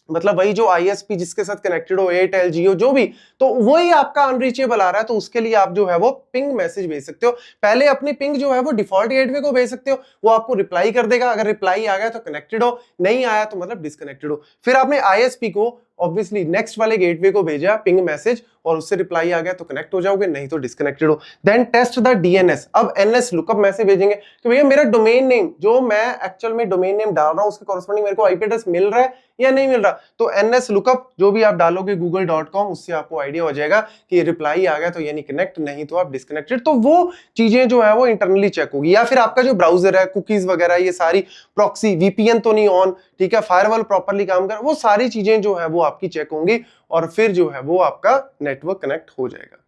मतलब वही जो आईएसपी जिसके साथ कनेक्टेड हो, एयरटेल, जियो, जो भी, तो वही आपका अनरीचेबल आ रहा है, तो उसके लिए आप जो है वो पिंग मैसेज भेज सकते हो। पहले अपनी पिंग जो है वो डिफॉल्ट गेटवे को भेज सकते हो, वो आपको रिप्लाई कर देगा, अगर रिप्लाई आ गया तो कनेक्टेड हो, नहीं आया तो मतलब डिस्कनेक्टेड हो। फिर आपने आईएसपी को ऑब्वियसली नेक्स्ट वाले गेटवे को भेजा पिंग मैसेज और उससे रिप्लाई आ गया तो कनेक्ट हो जाओगे, नहीं तो डिस्कनेक्टेड हो। देन टेस्ट द डीएनएस, अब एनएस लुकअप मैसेज भेजेंगे कि भैया मेरा डोमेन नेम, जो मैं एक्चुअल में डोमेन नेम डाल रहा हूं उसके कॉरेस्पॉन्डिंग मेरे को आईपी एड्रेस मिल रहा है या नहीं मिल रहा, तो एनएस लुकअप जो भी आप डालोगे google.com, उससे आपको आइडिया हो जाएगा कि रिप्लाई आ गया तो यानी कनेक्ट, नहीं तो आप डिस्कनेक्टेड। तो वो चीजें जो है वो इंटरनली चेक होगी। या फिर आपका जो ब्राउजर है, कुकीज वगैरह, ये सारी प्रॉक्सी, वीपीएन तो नहीं ऑन, ठीक है, फायरवॉल प्रॉपर्ली काम कर, वो सारी चीजें जो है वो आपकी चेक होंगी और फिर जो है वो आपका नेटवर्क कनेक्ट हो जाएगा।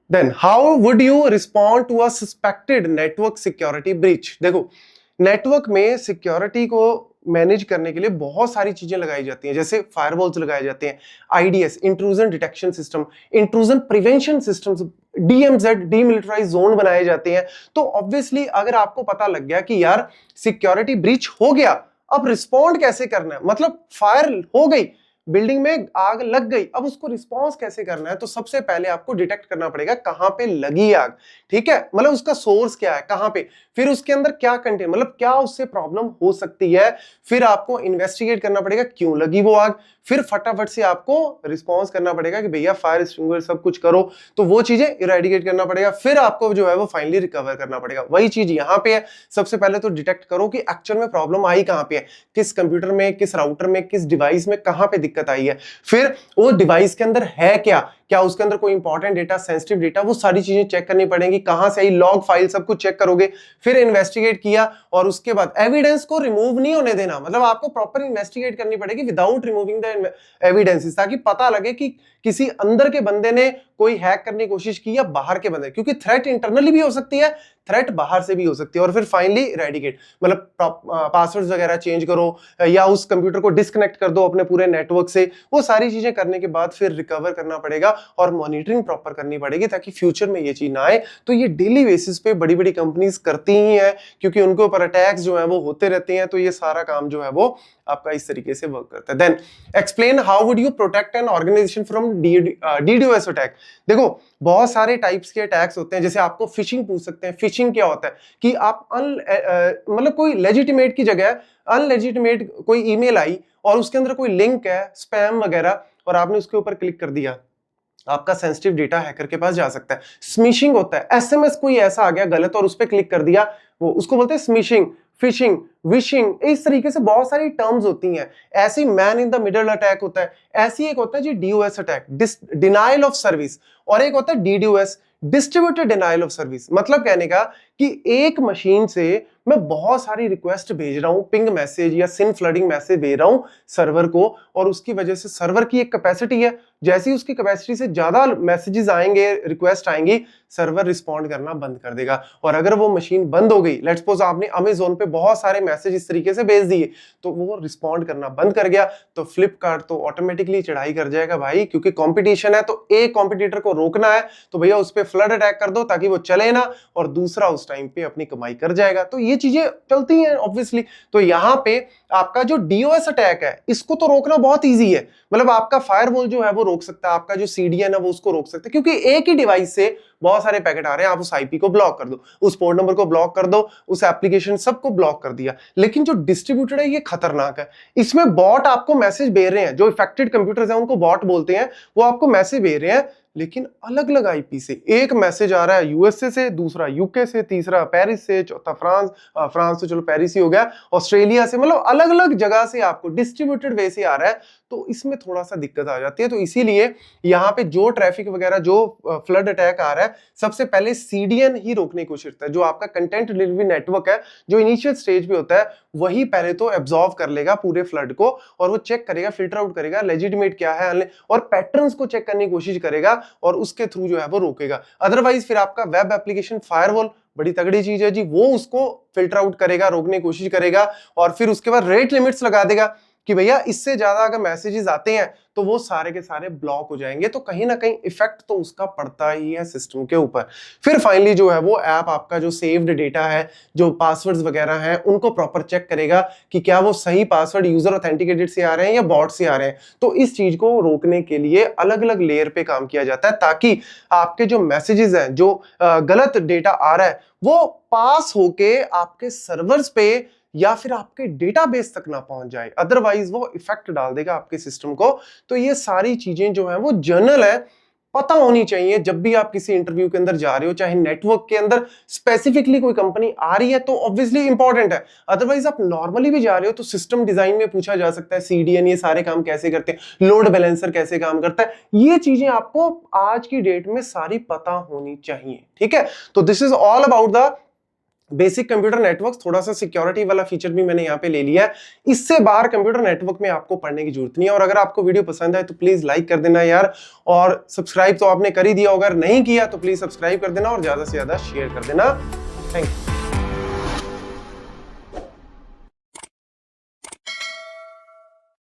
Then how would you respond to a suspected network security breach. देखो नेटवर्क में सिक्योरिटी को मैनेज करने के लिए बहुत सारी चीजें लगाई जाती हैं, जैसे फायरवॉल्स लगाए जाते हैं, IDs, intrusion detection system, intrusion prevention systems, DMZ, demilitarised zone बनाए जाते हैं। तो ऑब्वियसली अगर आपको पता लग गया कि यार सिक्योरिटी ब्रीच हो गया, अब रिस्पॉन्ड कैसे करना है, मतलब फायर हो गई, बिल्डिंग में आग लग गई, अब उसको रिस्पॉन्स कैसे करना है? तो सबसे पहले आपको डिटेक्ट करना पड़ेगा कहां पे लगी आग, ठीक है, मतलब उसका सोर्स क्या है, कहां पे, फिर उसके अंदर क्या कंटेंट, मतलब क्या उससे प्रॉब्लम हो सकती है, फिर आपको इन्वेस्टिगेट करना पड़ेगा क्यों लगी वो आग, फिर फटाफट से आपको रिस्पॉन्स करना पड़ेगा कि भैया फायर एक्सटिंग्विशर सब कुछ करो, तो वो चीजें इरेडिकेट करना पड़ेगा, फिर आपको जो है वो फाइनली रिकवर करना पड़ेगा। वही चीज यहां पे है, सबसे पहले तो डिटेक्ट करो कि एक्चुअल में प्रॉब्लम आई कहां पे है, किस कंप्यूटर में, किस राउटर में, किस डिवाइस में कहां पे दिक्कत आई है, फिर वो डिवाइस के अंदर है क्या उसके अंदर कोई इंपॉर्टेंट डेटा, सेंसिटिव डेटा, वो सारी चीजें चेक करनी पड़ेंगी, कहां से आई, लॉग फाइल सब कुछ चेक करोगे, फिर इन्वेस्टिगेट किया और उसके बाद एविडेंस को रिमूव नहीं होने देना, मतलब आपको प्रॉपर इन्वेस्टिगेट करनी पड़ेगी विदाउट रिमूविंग द एविडेंसेस, ताकि पता लगे कि किसी अंदर के बंदे ने कोई हैक करने की कोशिश की या बाहर के बंदे, क्योंकि थ्रेट इंटरनली भी हो सकती है, थ्रेट बाहर से भी हो सकती है। और फिर फाइनली इरेडिकेट, मतलब पासवर्ड्स वगैरह चेंज करो या उस कंप्यूटर को डिस्कनेक्ट कर दो अपने पूरे नेटवर्क से, वो सारी चीजें करने के बाद फिर रिकवर करना पड़ेगा और मॉनिटरिंग प्रॉपर करनी पड़ेगी ताकि फ्यूचर में ये चीज ना आए। तो ये डेली बेसिस पे बड़ी बड़ी कंपनीज करती ही है, क्योंकि उनके ऊपर अटैक्स जो है वो होते रहते हैं, तो ये सारा काम जो है वो आपका इस तरीके से वर्क करता है। Then explain how would you protect an organisation from DDoS attack. देखो बहुत सारे टाइप्स के अटैक्स होते हैं, जैसे आपको फिशिंग पूछ सकते हैं। फिशिंग क्या होता है कि आप मतलब कोई लेजिटिमेट की जगह अनलेजिटिमेट कोई ईमेल आई और उसके अंदर कोई लिंक है, स्पैम वगैरह, और आपने उसके ऊपर क्लिक कर दिया, आपका सेंसिटिव डेटा हैकर के पास जा सकता है। स्मिशिंग होता है, एसएमएस कोई ऐसा आ गया गलत और उस पर क्लिक कर दिया, वो उसको बोलते हैं स्मिशिंग, फिशिंग, विशिंग, इस तरीके से बहुत सारी टर्म्स होती हैं। ऐसी man in the middle attack होता है, ऐसी एक होता है जी DoS attack, denial of service, और एक होता है DDoS, distributed denial of service. मतलब कहने का कि एक मशीन से मैं बहुत सारी रिक्वेस्ट भेज रहा हूं, पिंग मैसेज या सिन फ्लडिंग मैसेज भेज रहा हूं सर्वर को, और उसकी वजह से सर्वर की एक कैपेसिटी है, जैसे ही उसकी कैपेसिटी से ज्यादा मैसेजेस आएंगे, रिक्वेस्ट आएंगी, सर्वर रिस्पॉन्ड करना बंद कर देगा। और अगर वो मशीन बंद हो गई, लेट्स सपोज आपने अमेज़न पे बहुत सारे मैसेज इस तरीके से भेज दिए, तो वो रिस्पॉन्ड करना बंद कर गया, तो फ्लिपकार्ट तो ऑटोमेटिकली चढ़ाई कर जाएगा भाई, क्योंकि कंपटीशन है, तो एक कॉम्पिटिटर को रोकना है तो भैया उस पर फ्लड अटैक कर दो ताकि वो चले ना, और दूसरा उस टाइम पे अपनी कमाई कर जाएगा। तो ये चीजें चलती हैं ऑब्वियसली। तो यहाँ पे आपका जो डीओएस अटैक है, इसको तो रोकना बहुत ईजी है, मतलब आपका फायरवॉल जो है वो रोक सकता है, आपका जो सीडीएन है वो उसको रोक सकता है, क्योंकि एक ही डिवाइस से बहुत सारे पैकेट आ रहे हैं, आप उस आईपी को ब्लॉक कर दो, उस पोर्ट नंबर को ब्लॉक कर दो, उस एप्लीकेशन सबको ब्लॉक कर दिया। लेकिन जो डिस्ट्रीब्यूटेड है ये खतरनाक है, इसमें बॉट आपको मैसेज भेज रहे हैं, जो इफेक्टेड कंप्यूटर्स हैं उनको बॉट बोलते हैं, वो आपको मैसेज भेज रहे हैं, लेकिन अलग अलग आईपी से। एक मैसेज आ रहा है यूएसए से, दूसरा यूके से, तीसरा पेरिस से, चौथा फ्रांस तो चलो पेरिस ही हो गया, ऑस्ट्रेलिया से, मतलब अलग अलग जगह से आपको डिस्ट्रीब्यूटेड वे से आ रहा है, तो इसमें थोड़ा सा दिक्कत आ जाती है। तो इसीलिए यहाँ पे जो ट्रैफिक वगैरह, जो फ्लड अटैक आ रहा है, सबसे पहले सीडीएन ही रोकने की कोशिश करता है, जो आपका कंटेंट डिलीवरी नेटवर्क है, जो इनिशियल स्टेज पे होता है, वही पहले तो एब्जॉर्व कर लेगा पूरे फ्लड को, और वो चेक करेगा, फिल्टर आउट करेगा लेजिटिमेट क्या है, और पैटर्न्स को चेक करने की कोशिश करेगा, और उसके थ्रू जो है वो रोकेगा। अदरवाइज फिर आपका वेब एप्लीकेशन फायरवॉल बड़ी तगड़ी चीज है जी, वो उसको फिल्टर आउट करेगा, रोकने की कोशिश करेगा, और फिर उसके बाद रेट लिमिट्स लगा देगा कि भैया इससे ज्यादा अगर मैसेजेस आते हैं तो वो सारे के सारे ब्लॉक हो जाएंगे। तो कहीं ना कहीं इफेक्ट तो उसका पड़ता ही है सिस्टम के ऊपर। फिर फाइनली जो है वो ऐप आपका जो सेव्ड डेटा है, जो पासवर्ड्स वगैरह हैं, उनको प्रॉपर चेक करेगा कि क्या वो सही पासवर्ड यूजर ऑथेंटिकेटेड से आ रहे हैं या बॉट से आ रहे हैं। तो इस चीज को रोकने के लिए अलग अलग लेयर पे काम किया जाता है, ताकि आपके जो मैसेजेस हैं, जो गलत डेटा आ रहा है, वो पास होके आपके सर्वर्स पे या फिर आपके डेटाबेस तक ना पहुंच जाए, अदरवाइज वो इफेक्ट डाल देगा आपके सिस्टम को। तो ये सारी चीजें जो हैं वो जर्नल है, पता होनी चाहिए जब भी आप किसी इंटरव्यू के अंदर जा रहे हो, चाहे नेटवर्क के अंदर स्पेसिफिकली कोई कंपनी आ रही है तो ऑब्वियसली इंपॉर्टेंट है, अदरवाइज आप नॉर्मली भी जा रहे हो तो सिस्टम डिजाइन में पूछा जा सकता है, सीडीएन ये सारे काम कैसे करते हैं, लोड बैलेंसर कैसे काम करता है, ये चीजें आपको आज की डेट में सारी पता होनी चाहिए। ठीक है, तो this is all about the basic computer network. थोड़ा सा सिक्योरिटी वाला फीचर भी मैंने यहाँ पे ले लिया है, इससे बाहर कंप्यूटर नेटवर्क में आपको पढ़ने की जरूरत नहीं है। और अगर आपको वीडियो पसंद है तो प्लीज लाइक कर देना यार, और सब्सक्राइब तो आपने कर ही दिया, अगर नहीं किया तो प्लीज सब्सक्राइब कर देना और ज्यादा से ज्यादा शेयर कर देना। Thank you.